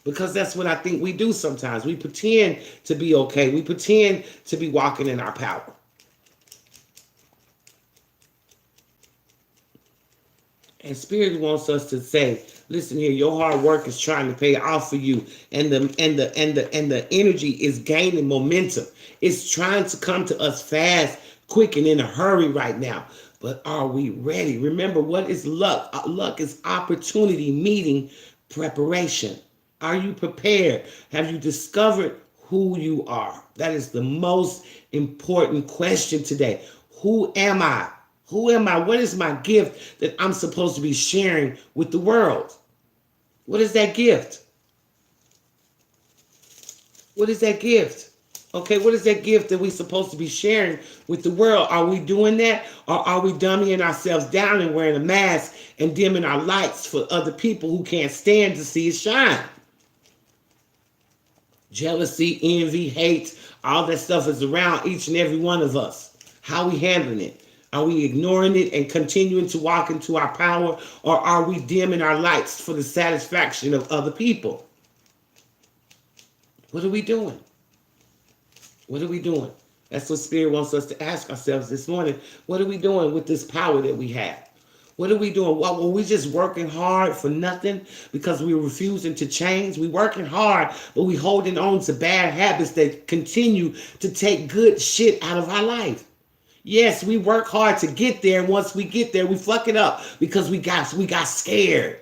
Because that's what I think we do sometimes. We pretend to be okay. We pretend to be walking in our power. And Spirit wants us to say, listen here, your hard work is trying to pay off for you. And the energy is gaining momentum. It's trying to come to us fast, quick, and in a hurry right now. But are we ready? Remember, what is luck? Luck is opportunity meeting preparation. Are you prepared? Have you discovered who you are? That is the most important question today. Who am I? Who am I? What is my gift that I'm supposed to be sharing with the world? What is that gift? What is that gift? Okay, what is that gift that we're supposed to be sharing with the world? Are we doing that? Or are we dummying ourselves down and wearing a mask and dimming our lights for other people who can't stand to see us shine? Jealousy, envy, hate, all that stuff is around each and every one of us. How are we handling it? Are we ignoring it and continuing to walk into our power, or are we dimming our lights for the satisfaction of other people? What are we doing? What are we doing? That's what Spirit wants us to ask ourselves this morning. What are we doing with this power that we have? What are we doing? What, were we just working hard for nothing because we were refusing to change? We working hard, but we holding on to bad habits that continue to take good shit out of our life. Yes, we work hard to get there, and once we get there, we fuck it up because we got scared.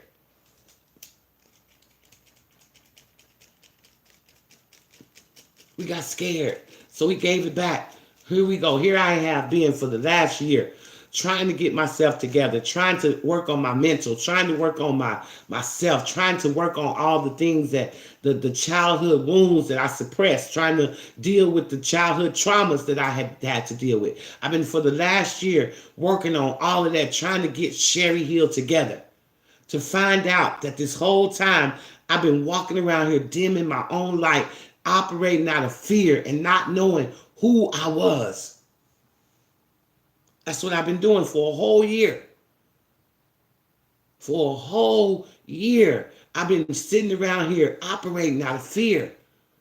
We got scared. So we gave it back. Here we go. Here I have been for the last year, trying to get myself together, trying to work on my mental, trying to work on myself, trying to work on all the things that the childhood wounds that I suppressed, trying to deal with the childhood traumas that I had to deal with. I've been for the last year working on all of that, trying to get Sherry Hill together, to find out that this whole time I've been walking around here dimming my own light, operating out of fear and not knowing who I was. That's what I've been doing for a whole year. For a whole year, I've been sitting around here operating out of fear,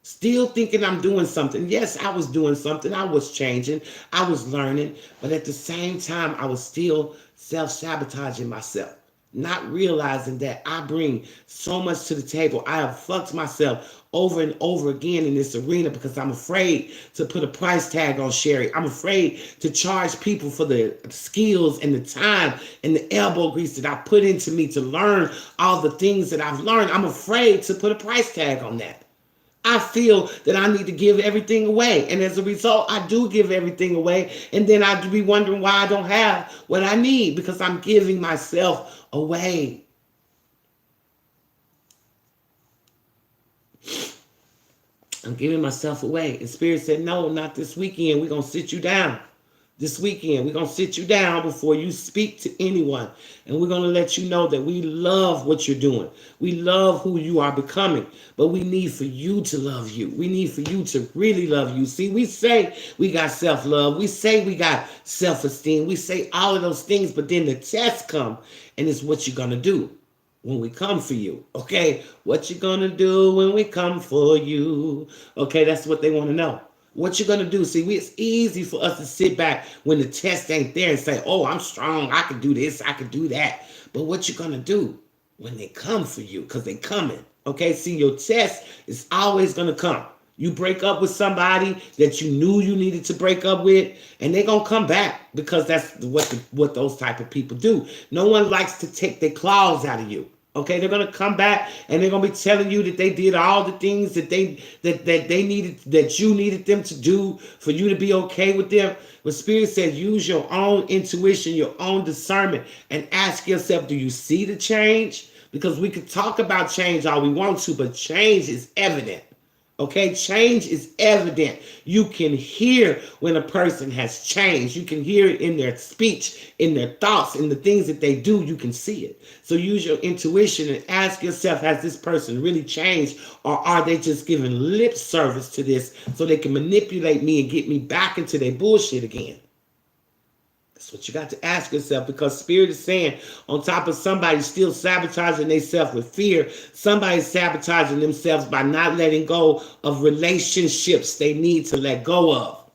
still thinking I'm doing something. Yes, I was doing something. I was changing. I was learning. But at the same time, I was still self-sabotaging myself, not realizing that I bring so much to the table. I have fucked myself over and over again in this arena because I'm afraid to put a price tag on Sherry. I'm afraid to charge people for the skills and the time and the elbow grease that I put into me to learn all the things that I've learned. I'm afraid to put a price tag on that. I feel that I need to give everything away. And as a result, I do give everything away. And then I'd be wondering why I don't have what I need because I'm giving myself away. I'm giving myself away. And Spirit said, no, not this weekend. We're going to sit you down. this weekend. We're going to sit you down before you speak to anyone. And we're going to let you know that we love what you're doing. We love who you are becoming. But we need for you to love you. We need for you to really love you. See, we say we got self-love. We say we got self-esteem. We say all of those things. But then the tests come. And it's what you're going to do when we come for you. Okay? What you going to do when we come for you? Okay? That's what they want to know. What you gonna do? See, it's easy for us to sit back when the test ain't there and say, oh, I'm strong, I can do this, I can do that. But what you gonna do when they come for you? Because they coming. Okay, see, your test is always gonna come. You break up with somebody that you knew you needed to break up with, and they're gonna come back because that's what those type of people do. No one likes to take their claws out of you. Okay, they're gonna come back and they're gonna be telling you that they did all the things that they needed, that you needed them to do for you to be okay with them. But Spirit says use your own intuition, your own discernment, and ask yourself, do you see the change? Because we could talk about change all we want to, but change is evident. Okay, change is evident. You can hear when a person has changed. You can hear it in their speech, in their thoughts, in the things that they do. You can see it. So use your intuition and ask yourself, has this person really changed, or are they just giving lip service to this so they can manipulate me and get me back into their bullshit again? That's what you got to ask yourself, because Spirit is saying on top of somebody still sabotaging themselves with fear, somebody's sabotaging themselves by not letting go of relationships they need to let go of.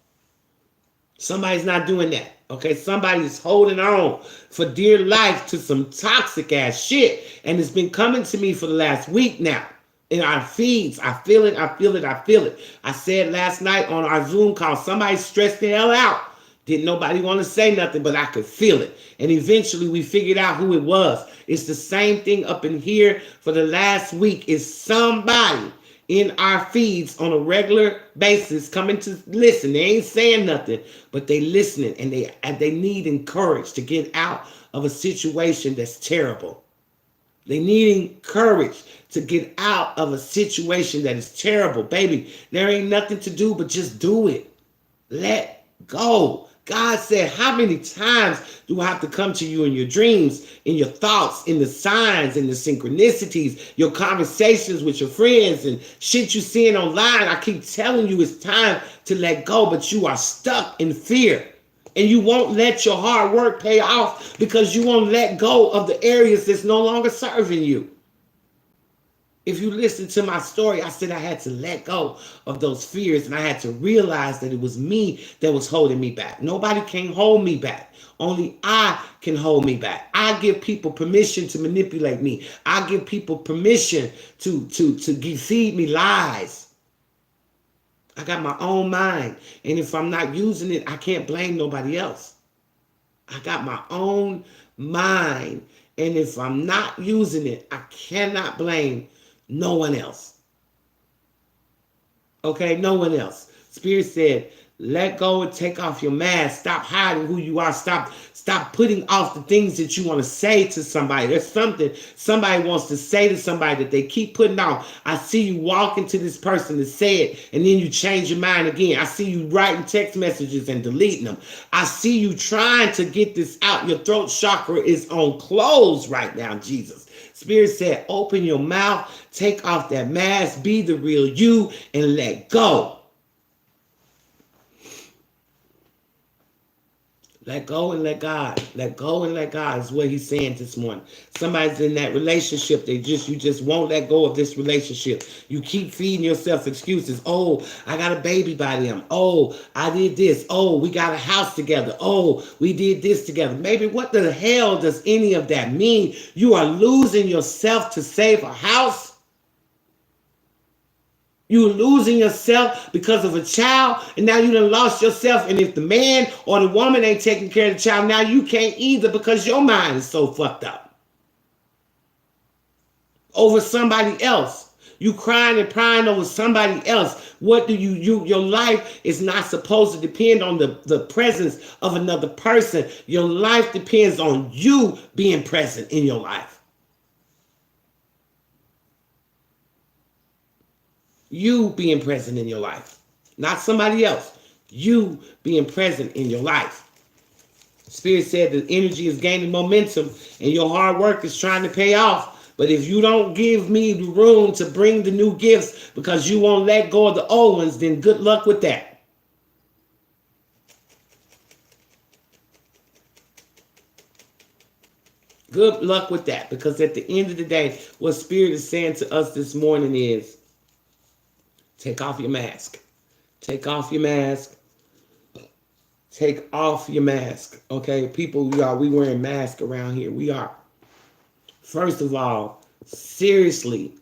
Somebody's not doing that. Okay, somebody's holding on for dear life to some toxic ass shit. And it's been coming to me for the last week now. In our feeds, I feel it, I feel it, I feel it. I said last night on our Zoom call, somebody stressed the hell out. Didn't nobody want to say nothing, but I could feel it. And eventually we figured out who it was. It's the same thing up in here for the last week. It's somebody in our feeds on a regular basis coming to listen. They ain't saying nothing, but they listening, and they need encouragement to get out of a situation that's terrible. They need courage to get out of a situation that is terrible. Baby, there ain't nothing to do but just do it. Let go. God said, how many times do I have to come to you in your dreams, in your thoughts, in the signs, in the synchronicities, your conversations with your friends and shit you seeing online? I keep telling you it's time to let go, but you are stuck in fear. And you won't let your hard work pay off because you won't let go of the areas that's no longer serving you. If you listen to my story, I said I had to let go of those fears, and I had to realize that it was me that was holding me back. Nobody can hold me back. Only I can hold me back. I give people permission to manipulate me. I give people permission to feed me lies. I got my own mind, and if I'm not using it, I can't blame nobody else. I got my own mind, and if I'm not using it, I cannot blame no one else. Okay, no one else. Spirit said, let go and take off your mask. Stop hiding who you are. Stop putting off the things that you want to say to somebody. There's something somebody wants to say to somebody that they keep putting off. I see you walking to this person to say it, and then you change your mind again. I see you writing text messages and deleting them. I see you trying to get this out. Your throat chakra is on close right now, Jesus. Spirit said, open your mouth, take off that mask, be the real you, and let go. Let go and let God. Let go and let God is what he's saying this morning. Somebody's in that relationship. You just won't let go of this relationship. You keep feeding yourself excuses. Oh, I got a baby by them. Oh, I did this. Oh, we got a house together. Oh, we did this together. Maybe what the hell does any of that mean? You are losing yourself to save a house? You're losing yourself because of a child, and now you done lost yourself. And if the man or the woman ain't taking care of the child, now you can't either because your mind is so fucked up over somebody else. You crying and crying over somebody else. What do your life is not supposed to depend on the presence of another person. Your life depends on you being present in your life. You being present in your life, not somebody else. You being present in your life. Spirit said the energy is gaining momentum and your hard work is trying to pay off. But if you don't give me the room to bring the new gifts because you won't let go of the old ones, then good luck with that. Good luck with that, because at the end of the day, what Spirit is saying to us this morning is, take off your mask. Take off your mask. Take off your mask. Okay, people, we wearing masks around here. We are. First of all, seriously,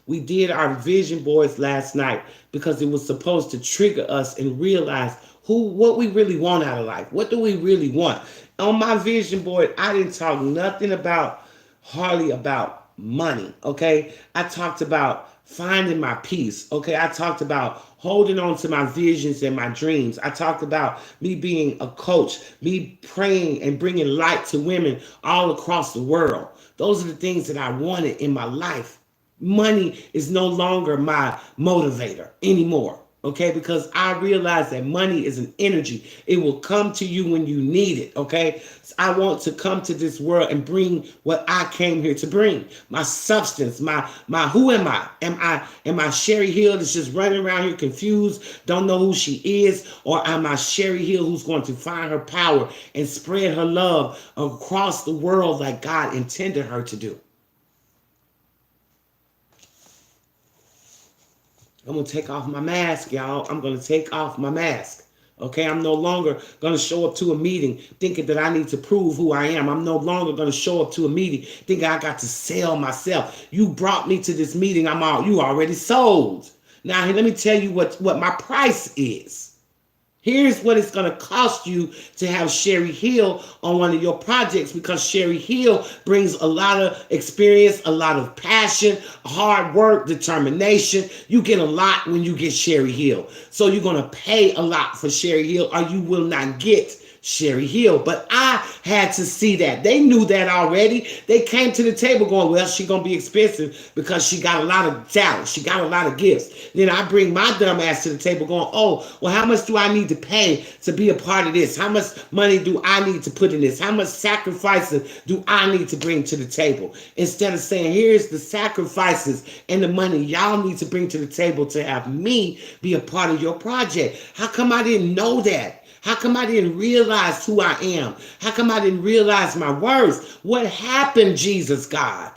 we did our vision boards last night because it was supposed to trigger us and realize what we really want out of life. What do we really want? On my vision board, I didn't talk nothing hardly about money, okay? I talked about finding my peace, okay? I talked about holding on to my visions and my dreams. I talked about me being a coach, me praying and bringing light to women all across the world. Those are the things that I wanted in my life. Money is no longer my motivator anymore. Okay, because I realize that money is an energy. It will come to you when you need it. Okay, so I want to come to this world and bring what I came here to bring. My substance, my who am I? Am I Sherry Hill that's just running around here confused, don't know who she is? Or am I Sherry Hill who's going to find her power and spread her love across the world like God intended her to do? I'm going to take off my mask, y'all. I'm going to take off my mask. Okay, I'm no longer going to show up to a meeting thinking that I need to prove who I am. I'm no longer going to show up to a meeting thinking I got to sell myself. You brought me to this meeting. You already sold. Now, let me tell you what my price is. Here's what it's going to cost you to have Sherry Hill on one of your projects, because Sherry Hill brings a lot of experience, a lot of passion, hard work, determination. You get a lot when you get Sherry Hill. So you're going to pay a lot for Sherry Hill, or you will not get Sherry Hill. But I had to see that. They knew that already. They came to the table going, well, she's going to be expensive because she got a lot of talent. She got a lot of gifts. Then I bring my dumb ass to the table going, oh, well, how much do I need to pay to be a part of this? How much money do I need to put in this? How much sacrifices do I need to bring to the table? Instead of saying, here's the sacrifices and the money y'all need to bring to the table to have me be a part of your project. How come I didn't know that? How come I didn't realize who I am? How come I didn't realize my worth? What happened, Jesus God?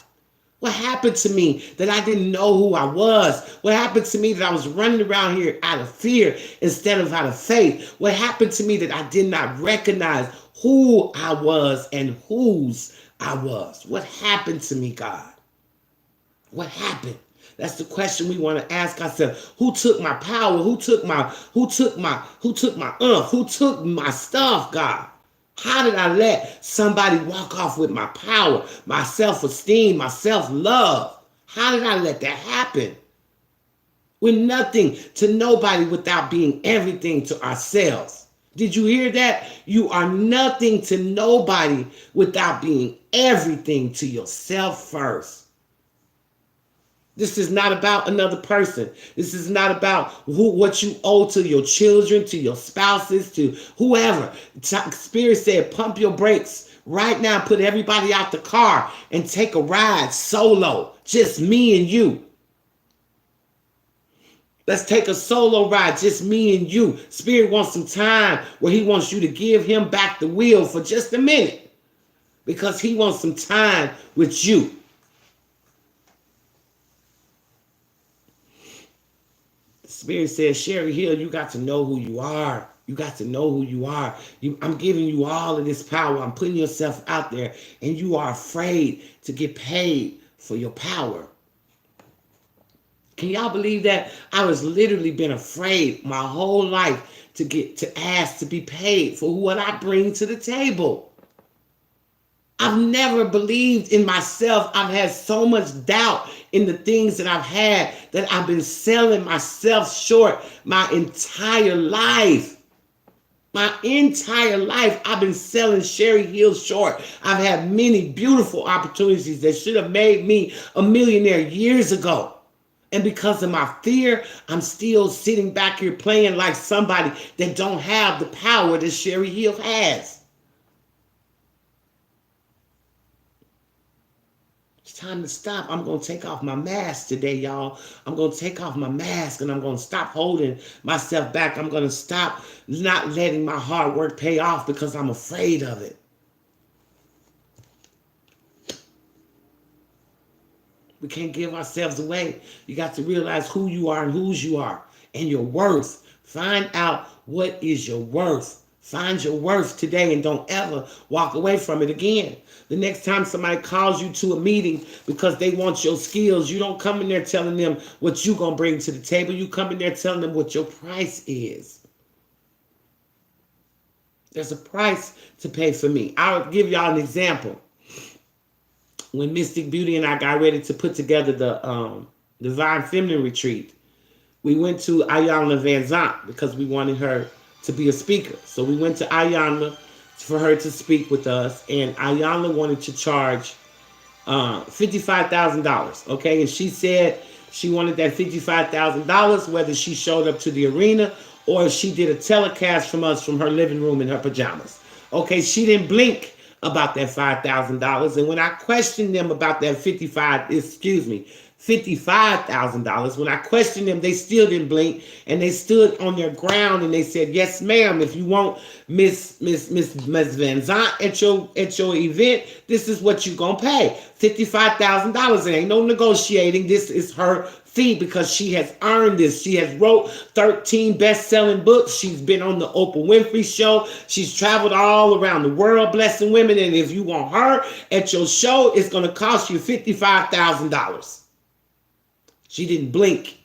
What happened to me that I didn't know who I was? What happened to me that I was running around here out of fear instead of out of faith? What happened to me that I did not recognize who I was and whose I was? What happened to me, God? What happened? That's the question we want to ask ourselves. Who took my power? Who took my Who took my stuff, God? How did I let somebody walk off with my power, my self-esteem, my self-love? How did I let that happen? We're nothing to nobody without being everything to ourselves. Did you hear that? You are nothing to nobody without being everything to yourself first. This is not about another person. This is not about what you owe to your children, to your spouses, to whoever. Spirit said, pump your brakes right now. Put everybody out the car and take a ride solo. Just me and you. Let's take a solo ride, just me and you. Spirit wants some time where he wants you to give him back the wheel for just a minute, because he wants some time with you. Spirit says, Sherry Hill, you got to know who you are. You got to know who you are. I'm giving you all of this power. I'm putting yourself out there, and you are afraid to get paid for your power. Can y'all believe that? I was literally been afraid my whole life to ask to be paid for what I bring to the table. I've never believed in myself. I've had so much doubt in the things that I've had that I've been selling myself short my entire life. My entire life, I've been selling Sherry Hill short. I've had many beautiful opportunities that should have made me a millionaire years ago. And because of my fear, I'm still sitting back here playing like somebody that don't have the power that Sherry Hill has. It's time to stop. I'm going to take off my mask today, y'all. I'm going to take off my mask and I'm going to stop holding myself back. I'm going to stop not letting my hard work pay off because I'm afraid of it. We can't give ourselves away. You got to realize who you are and whose you are and your worth. Find out what is your worth. Find your worth today and don't ever walk away from it again. The next time somebody calls you to a meeting because they want your skills, you don't come in there telling them what you're going to bring to the table. You come in there telling them what your price is. There's a price to pay for me. I'll give y'all an example. When Mystic Beauty and I got ready to put together the Divine Feminine Retreat, we went to Iyanla Vanzant because we wanted her to be a speaker. So we went to Iyanla for her to speak with us, and Iyanla wanted to charge $55,000, okay? And she said she wanted that $55,000 whether she showed up to the arena or she did a telecast from us from her living room in her pajamas. Okay, she didn't blink about that $5,000. And when I questioned them about that $55,000, when I questioned them, they still didn't blink, and they stood on their ground and they said, "Yes, ma'am, if you want Miss Vanzant at your event, this is what you're gonna pay. $55,000. It ain't no negotiating. This is her fee because she has earned this. She has wrote 13 best-selling books. She's been on the Oprah Winfrey Show. She's traveled all around the world blessing women. And if you want her at your show, it's going to cost you $55,000. She didn't blink.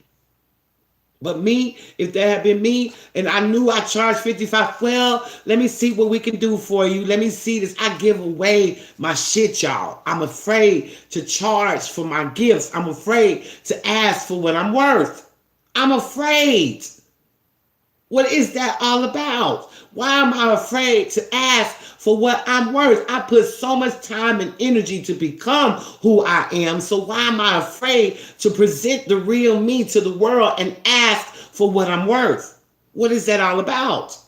But me, if that had been me, and I knew I charged 55, well, let me see what we can do for you. Let me see this. I give away my shit, y'all. I'm afraid to charge for my gifts. I'm afraid to ask for what I'm worth. I'm afraid. What is that all about? Why am I afraid to ask for what I'm worth? I put so much time and energy to become who I am. So why am I afraid to present the real me to the world and ask for what I'm worth? What is that all about?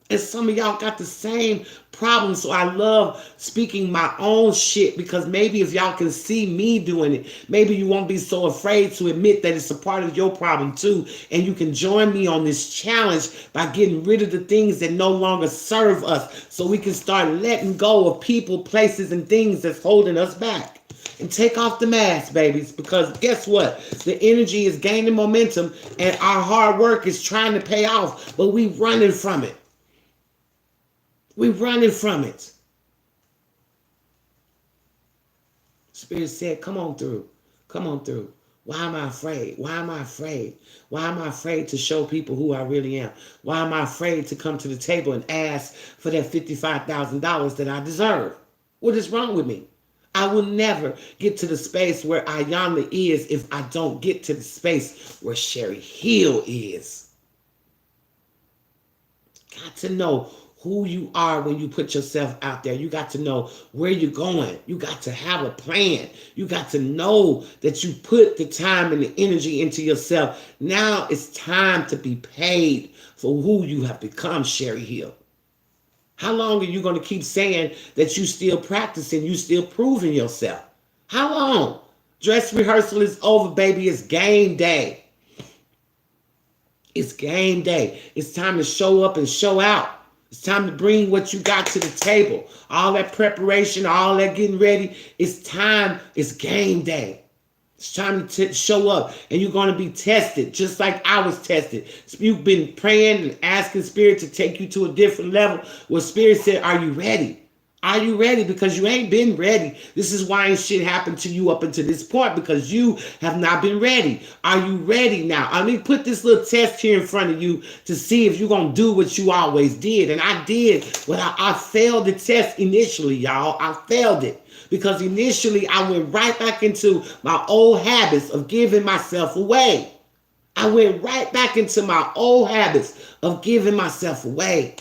And some of y'all got the same problem. So I love speaking my own shit because maybe if y'all can see me doing it, maybe you won't be so afraid to admit that it's a part of your problem too. And you can join me on this challenge by getting rid of the things that no longer serve us so we can start letting go of people, places, and things that's holding us back. And take off the mask, babies, because guess what? The energy is gaining momentum and our hard work is trying to pay off, but we running from it. We're running from it. Spirit said, come on through. Come on through. Why am I afraid? Why am I afraid? Why am I afraid to show people who I really am? Why am I afraid to come to the table and ask for that $55,000 that I deserve? What is wrong with me? I will never get to the space where Iyanla is if I don't get to the space where Sherry Hill is. Got to know who you are when you put yourself out there. You got to know where you're going. You got to have a plan. You got to know that you put the time and the energy into yourself. Now it's time to be paid for who you have become, Sherry Hill. How long are you going to keep saying that you still practicing, you still proving yourself? How long? Dress rehearsal is over, baby. It's game day. It's game day. It's time to show up and show out. It's time to bring what you got to the table. All that preparation, all that getting ready. It's time. It's game day. It's time to show up. And you're going to be tested just like I was tested. You've been praying and asking Spirit to take you to a different level. Well, Spirit said, are you ready? Are you ready? Because you ain't been ready. This is why shit happened to you up until this point, because you have not been ready. Are you ready now? I mean, put this little test here in front of you to see if you're going to do what you always did. And I did. But I failed the test initially, y'all. I failed it. Because initially I went right back into my old habits of giving myself away. I went right back into my old habits of giving myself away.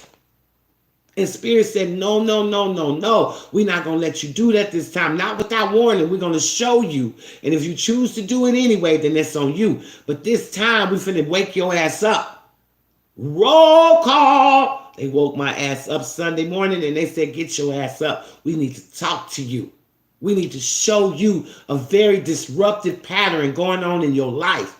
And Spirit said, no, no, no, no, no. We're not going to let you do that this time. Not without warning. We're going to show you. And if you choose to do it anyway, then that's on you. But this time, we're finna wake your ass up. Roll call. They woke my ass up Sunday morning and they said, get your ass up. We need to talk to you. We need to show you a very disruptive pattern going on in your life.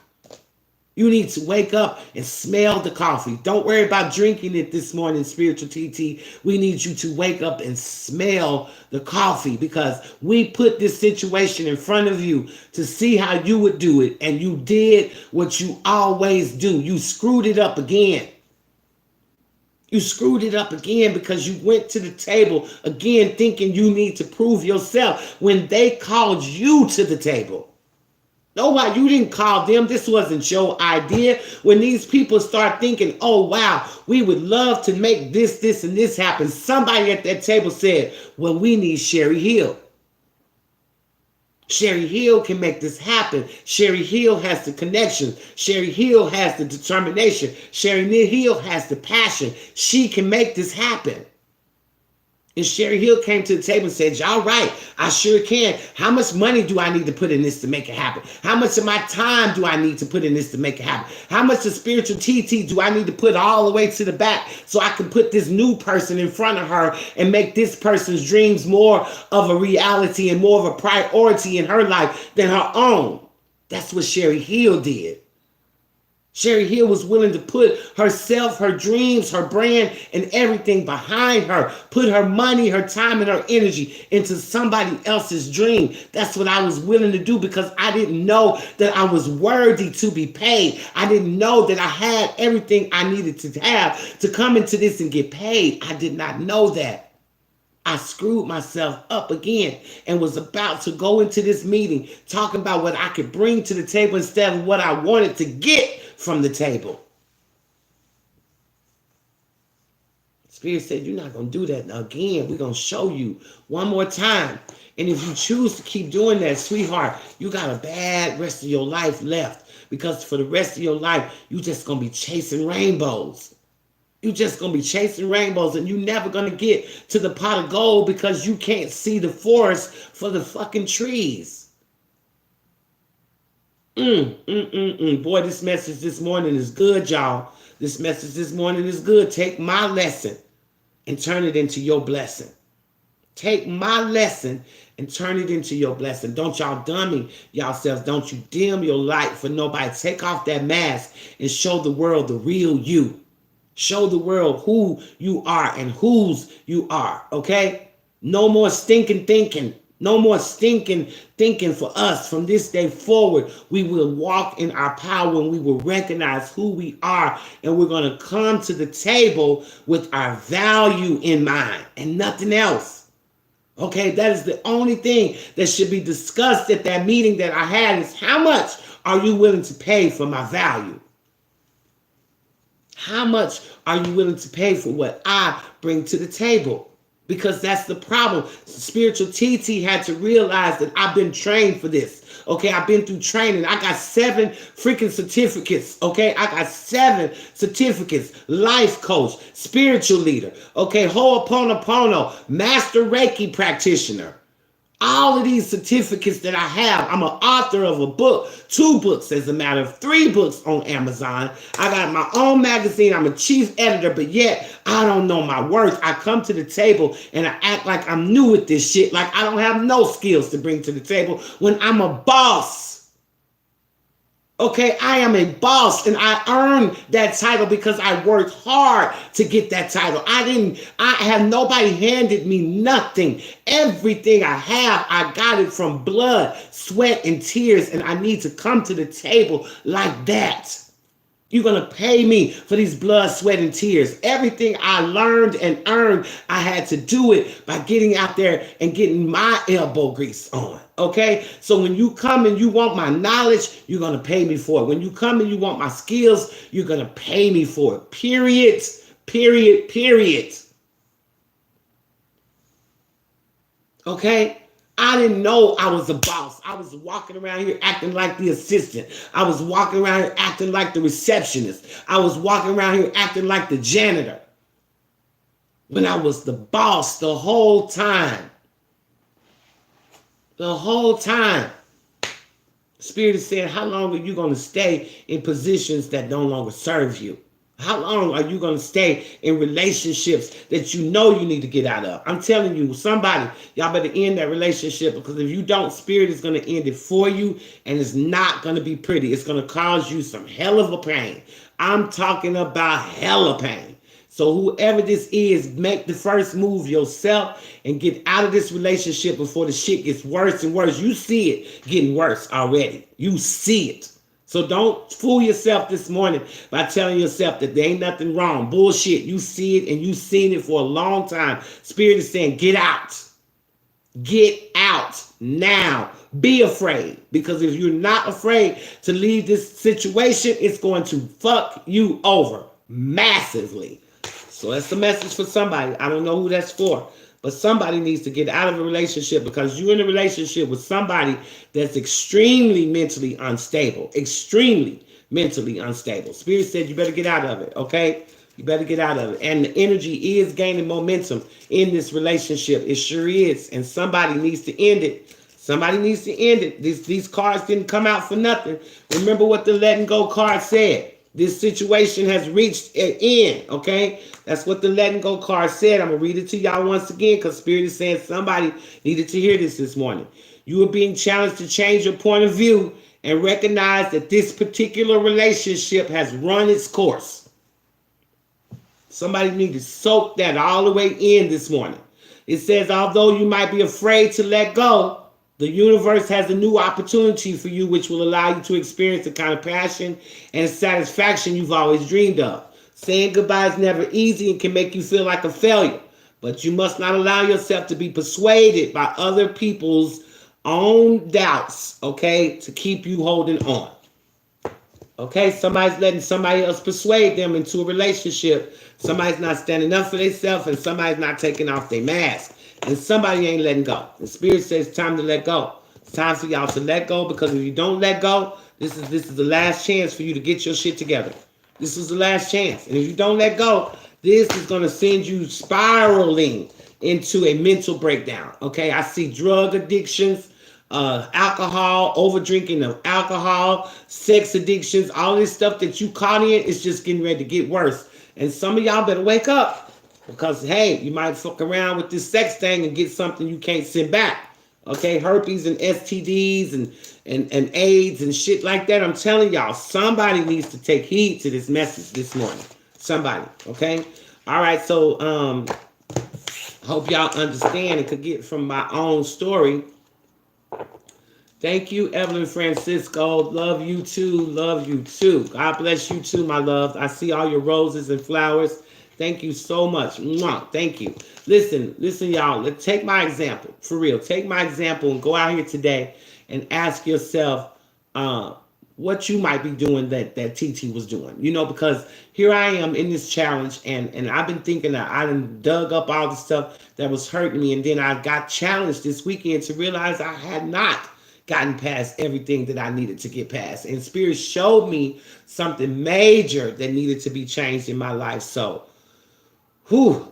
You need to wake up and smell the coffee. Don't worry about drinking it this morning, spiritual TT. We need you to wake up and smell the coffee because we put this situation in front of you to see how you would do it. And you did what you always do. You screwed it up again. You screwed it up again because you went to the table again thinking you need to prove yourself when they called you to the table. No, why you didn't call them. This wasn't your idea. When these people start thinking, oh, wow, we would love to make this, this, and this happen. Somebody at that table said, well, we need Sherry Hill. Sherry Hill can make this happen. Sherry Hill has the connection. Sherry Hill has the determination. Sherry Hill has the passion. She can make this happen. And Sherry Hill came to the table and said, y'all right, I sure can. How much money do I need to put in this to make it happen? How much of my time do I need to put in this to make it happen? How much of spiritual TT do I need to put all the way to the back so I can put this new person in front of her and make this person's dreams more of a reality and more of a priority in her life than her own? That's what Sherry Hill did. Sherry Hill was willing to put herself, her dreams, her brand, and everything behind her. Put her money, her time, and her energy into somebody else's dream. That's what I was willing to do because I didn't know that I was worthy to be paid. I didn't know that I had everything I needed to have to come into this and get paid. I did not know that. I screwed myself up again and was about to go into this meeting talking about what I could bring to the table instead of what I wanted to get from the table. Spirit said, you're not going to do that again. We're going to show you one more time. And if you choose to keep doing that, sweetheart, you got a bad rest of your life left because for the rest of your life, you just going to be chasing rainbows. You're just going to be chasing rainbows and you're never going to get to the pot of gold because you can't see the forest for the fucking trees. Boy, this message this morning is good, y'all. This message this morning is good. Take my lesson and turn it into your blessing. Take my lesson and turn it into your blessing. Don't y'all dummy yourselves. Don't you dim your light for nobody. Take off that mask and show the world the real you. Show the world who you are and whose you are, okay? No more stinking thinking. No more stinking thinking for us. From this day forward, we will walk in our power and we will recognize who we are. And we're going to come to the table with our value in mind and nothing else. Okay, that is the only thing that should be discussed at that meeting that I had is how much are you willing to pay for my value? How much are you willing to pay for what I bring to the table? Because that's the problem. Spiritual TT had to realize that I've been trained for this. Okay, I've been through training. I got 7 freaking certificates. Okay, I got 7 certificates. Life coach, spiritual leader. Okay, Ho'oponopono, master Reiki practitioner. All of these certificates that I have, I'm an author of a book, 2 books as a matter of 3 books on Amazon. I got my own magazine. I'm a chief editor, but yet I don't know my worth. I come to the table and I act like I'm new at this shit, like I don't have no skills to bring to the table when I'm a boss. Okay, I am a boss and I earned that title because I worked hard to get that title. I have nobody handed me nothing. Everything I have, I got it from blood, sweat, and tears. And I need to come to the table like that. You're going to pay me for these blood, sweat, and tears. Everything I learned and earned, I had to do it by getting out there and getting my elbow grease on. Okay? So when you come and you want my knowledge, you're going to pay me for it. When you come and you want my skills, you're going to pay me for it. Period. Period. Period. Okay? I didn't know I was a boss. I was walking around here acting like the assistant. I was walking around here acting like the receptionist. I was walking around here acting like the janitor. when I was the boss the whole time. The whole time. Spirit is saying, how long are you going to stay in positions that no longer serve you? How long are you going to stay in relationships that you know you need to get out of? I'm telling you, somebody, y'all better end that relationship, because if you don't, Spirit is going to end it for you, and it's not going to be pretty. It's going to cause you some hell of a pain. I'm talking about hella pain. So whoever this is, make the first move yourself and get out of this relationship before the shit gets worse and worse. You see it getting worse already. You see it. So don't fool yourself this morning by telling yourself that there ain't nothing wrong. Bullshit. You see it, and you've seen it for a long time. Spirit is saying, get out. Get out now. Be afraid. Because if you're not afraid to leave this situation, it's going to fuck you over massively. So that's the message for somebody. I don't know who that's for, but somebody needs to get out of a relationship, because you're in a relationship with somebody that's extremely mentally unstable. Extremely mentally unstable. Spirit said you better get out of it, okay? You better get out of it. And the energy is gaining momentum in this relationship. It sure is. And somebody needs to end it. Somebody needs to end it. These cards didn't come out for nothing. Remember what the letting go card said. This situation has reached an end, okay? That's what the letting go card said. I'm going to read it to y'all once again, because Spirit is saying somebody needed to hear this morning. You are being challenged to change your point of view and recognize that this particular relationship has run its course. Somebody need to soak that all the way in this morning. It says, although you might be afraid to let go, the universe has a new opportunity for you, which will allow you to experience the kind of passion and satisfaction you've always dreamed of. Saying goodbye is never easy and can make you feel like a failure, but you must not allow yourself to be persuaded by other people's own doubts, okay, to keep you holding on. Okay, somebody's letting somebody else persuade them into a relationship. Somebody's not standing up for themselves, and somebody's not taking off their mask. And somebody ain't letting go. The Spirit says it's time to let go. It's time for y'all to let go, because if you don't let go, this is the last chance for you to get your shit together. This is the last chance. And if you don't let go, this is going to send you spiraling into a mental breakdown. Okay, I see drug addictions, alcohol, over drinking of alcohol, sex addictions, all this stuff that you caught in is just getting ready to get worse. And some of y'all better wake up. Because, hey, you might fuck around with this sex thing and get something you can't send back. Okay, herpes and STDs and AIDS and shit like that. I'm telling y'all, somebody needs to take heed to this message this morning. Somebody, okay? All right, so hope y'all understand and could get from my own story. Thank you, Evelyn Francisco. Love you too. Love you too. God bless you too, my love. I see all your roses and flowers. Thank you so much. Mwah. Thank you. Listen, y'all. Let's take my example. For real. Take my example and go out here today and ask yourself what you might be doing that TT was doing. You know, because here I am in this challenge, and I've been thinking that I done dug up all the stuff that was hurting me, and then I got challenged this weekend to realize I had not gotten past everything that I needed to get past. And Spirit showed me something major that needed to be changed in my life. So,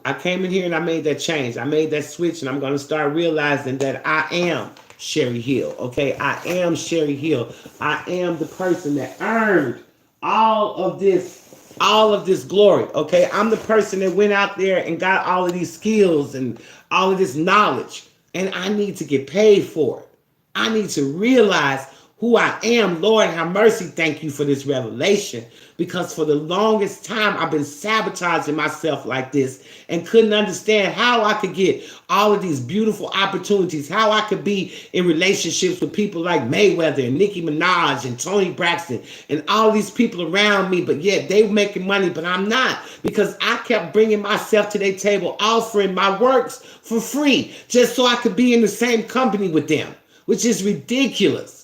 I came in here and I made that change. I made that switch, and I'm going to start realizing that I am Sherry Hill. Okay, I am Sherry Hill. I am the person that earned all of this glory. Okay, I'm the person that went out there and got all of these skills and all of this knowledge, and I need to get paid for it. I need to realize who I am. Lord, have mercy. Thank you for this revelation, because for the longest time I've been sabotaging myself like this and couldn't understand how I could get all of these beautiful opportunities, how I could be in relationships with people like Mayweather and Nicki Minaj and Toni Braxton and all these people around me, but yet they were making money, but I'm not, because I kept bringing myself to their table, offering my works for free just so I could be in the same company with them, which is ridiculous.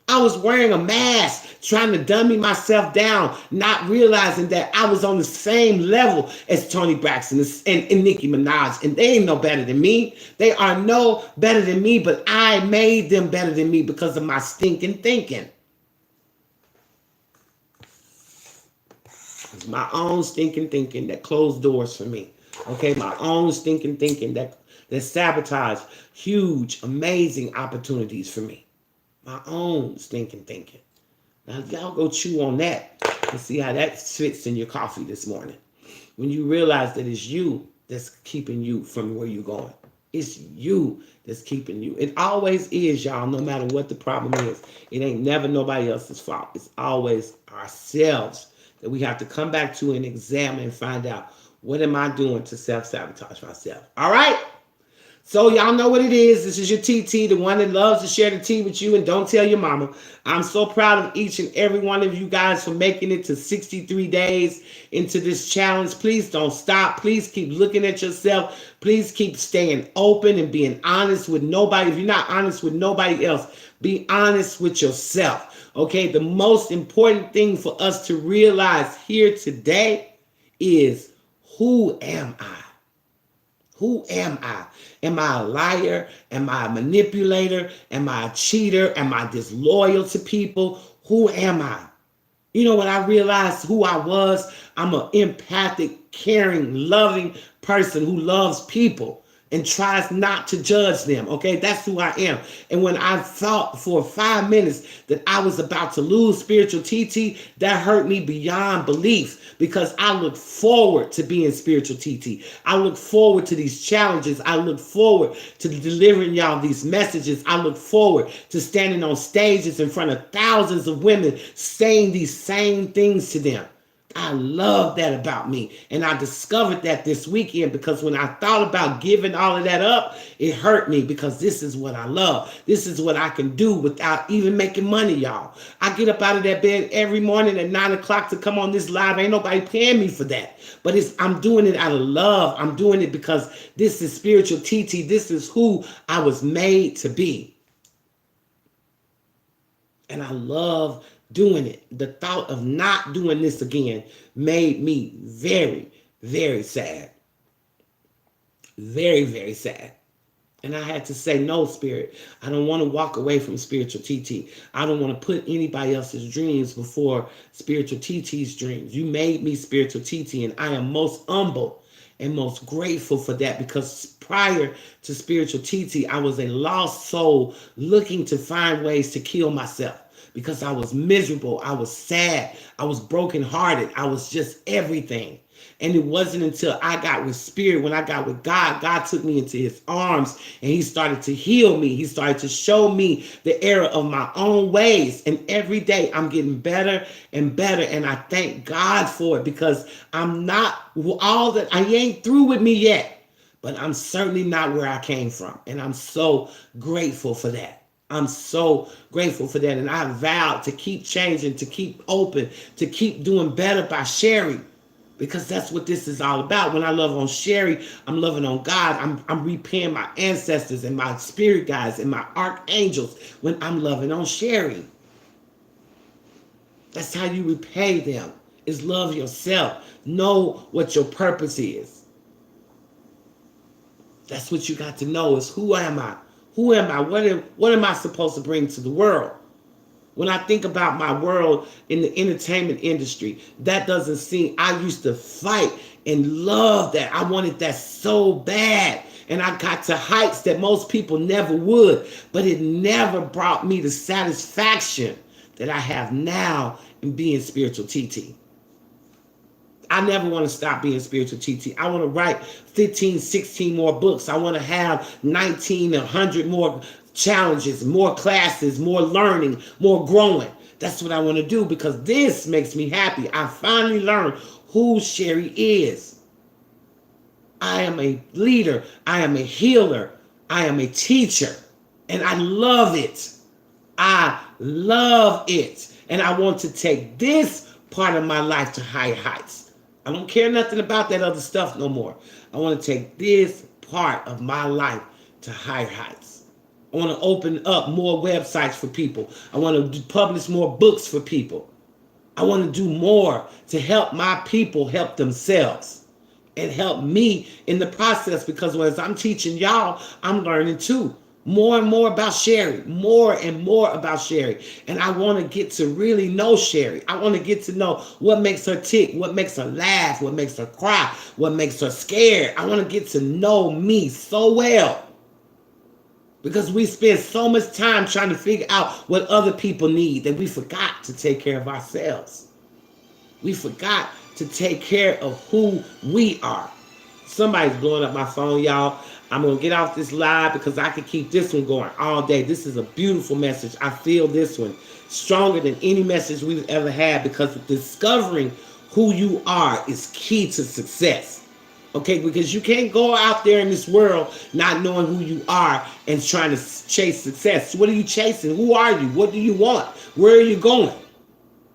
I was wearing a mask, trying to dummy myself down, not realizing that I was on the same level as Toni Braxton and Nicki Minaj, and they ain't no better than me. They are no better than me, but I made them better than me because of my stinking thinking. It's my own stinking thinking that closed doors for me. Okay, my own stinking thinking that sabotaged huge, amazing opportunities for me. My own stinking thinking. Now y'all go chew on that and see how that fits in your coffee this morning. When you realize that it's you that's keeping you from where you're going. It's you that's keeping you. It always is, y'all, no matter what the problem is. It ain't never nobody else's fault. It's always ourselves that we have to come back to and examine and find out, what am I doing to self-sabotage myself? All right? So y'all know what it is. This is your TT, the one that loves to share the tea with you and don't tell your mama. I'm so proud of each and every one of you guys for making it to 63 days into this challenge. Please don't stop. Please keep looking at yourself. Please keep staying open and being honest with nobody. If you're not honest with nobody else, be honest with yourself. Okay, the most important thing for us to realize here today is, who am I? Who am I? Am I a liar? Am I a manipulator? Am I a cheater? Am I disloyal to people? Who am I? You know, when I realized who I was, I'm an empathic, caring, loving person who loves people and tries not to judge them. Okay, that's who I am. And when I thought for 5 minutes that I was about to lose spiritual TT, that hurt me beyond belief, because I look forward to being spiritual TT. I look forward to these challenges. I look forward to delivering y'all these messages. I look forward to standing on stages in front of thousands of women saying these same things to them. I love that about me. And I discovered that this weekend, because when I thought about giving all of that up, it hurt me, because this is what I love. This is what I can do without even making money, y'all. I get up out of that bed every morning at 9 o'clock to come on this live. Ain't nobody paying me for that. But I'm doing it out of love. I'm doing it because this is spiritual TT. This is who I was made to be. And I love doing it. The thought of not doing this again made me very, very sad. Very, very sad. And I had to say, no, Spirit, I don't want to walk away from spiritual TT. I don't want to put anybody else's dreams before spiritual TT's dreams. You made me spiritual TT, and I am most humble and most grateful for that, because prior to spiritual TT, I was a lost soul looking to find ways to kill myself, because I was miserable. I was sad. I was brokenhearted. I was just everything. And it wasn't until I got with Spirit, when I got with God, God took me into his arms and he started to heal me. He started to show me the error of my own ways. And every day I'm getting better and better. And I thank God for it, because I'm not all that, I ain't through with me yet, but I'm certainly not where I came from. And I'm so grateful for that. I'm so grateful for that. And I vowed to keep changing, to keep open, to keep doing better by sharing, because that's what this is all about. When I love on Sherry, I'm loving on God. I'm repaying my ancestors and my spirit guides and my archangels when I'm loving on Sherry. That's how you repay them, is love yourself. Know what your purpose is. That's what you got to know, is who am I? Who am I? What am I supposed to bring to the world? When I think about my world in the entertainment industry, that doesn't seem, I used to fight and love that. I wanted that so bad. And I got to heights that most people never would, but it never brought me the satisfaction that I have now in being spiritual TT. I never want to stop being spiritual TT. I want to write 15, 16 more books. I want to have 19, 100 more challenges, more classes, more learning, more growing. That's what I want to do, because this makes me happy. I finally learned who Sherry is. I am a leader. I am a healer. I am a teacher. And I love it. I love it. And I want to take this part of my life to higher heights. I don't care nothing about that other stuff no more. I want to take this part of my life to higher heights. I want to open up more websites for people. I want to publish more books for people. I want to do more to help my people help themselves and help me in the process, because as I'm teaching y'all, I'm learning too. More and more about Sherry, more and more about Sherry. And I want to get to really know Sherry. I want to get to know what makes her tick, what makes her laugh, what makes her cry, what makes her scared. I want to get to know me so well. Because we spend so much time trying to figure out what other people need that we forgot to take care of ourselves. We forgot to take care of who we are. Somebody's blowing up my phone, y'all. I'm going to get off this live because I could keep this one going all day. This is a beautiful message. I feel this one stronger than any message we've ever had, because discovering who you are is key to success. Okay, because you can't go out there in this world not knowing who you are and trying to chase success. What are you chasing? Who are you? What do you want? Where are you going?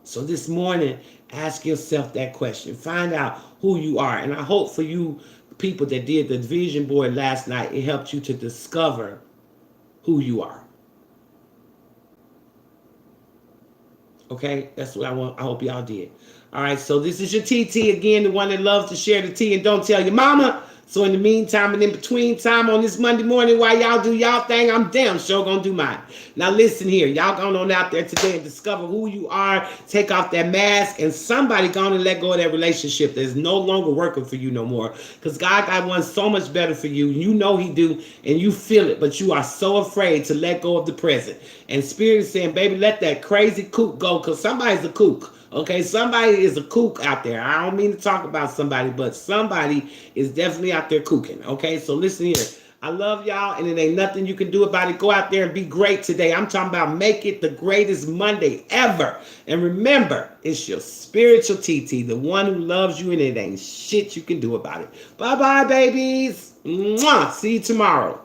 So this morning, ask yourself that question. Find out who you are. And I hope for you people that did the vision board last night, it helped you to discover who you are. Okay, that's what I want. I hope y'all did. All right, so this is your TT again, the one that loves to share the tea and don't tell your mama. So in the meantime and in between time on this Monday morning, while y'all do y'all thing, I'm damn sure gonna do mine. Now listen here, y'all going on out there today and discover who you are, take off that mask, and somebody gonna let go of that relationship that's no longer working for you no more. Because God got one so much better for you. You know he do, and you feel it, but you are so afraid to let go of the present. And Spirit is saying, baby, let that crazy kook go, because somebody's a kook. Okay, somebody is a kook out there. I don't mean to talk about somebody, but somebody is definitely out there kooking. Okay, so listen here. I love y'all, and it ain't nothing you can do about it. Go out there and be great today. I'm talking about make it the greatest Monday ever. And remember, it's your spiritual TT, the one who loves you, and it ain't shit you can do about it. Bye-bye, babies. Mwah. See you tomorrow.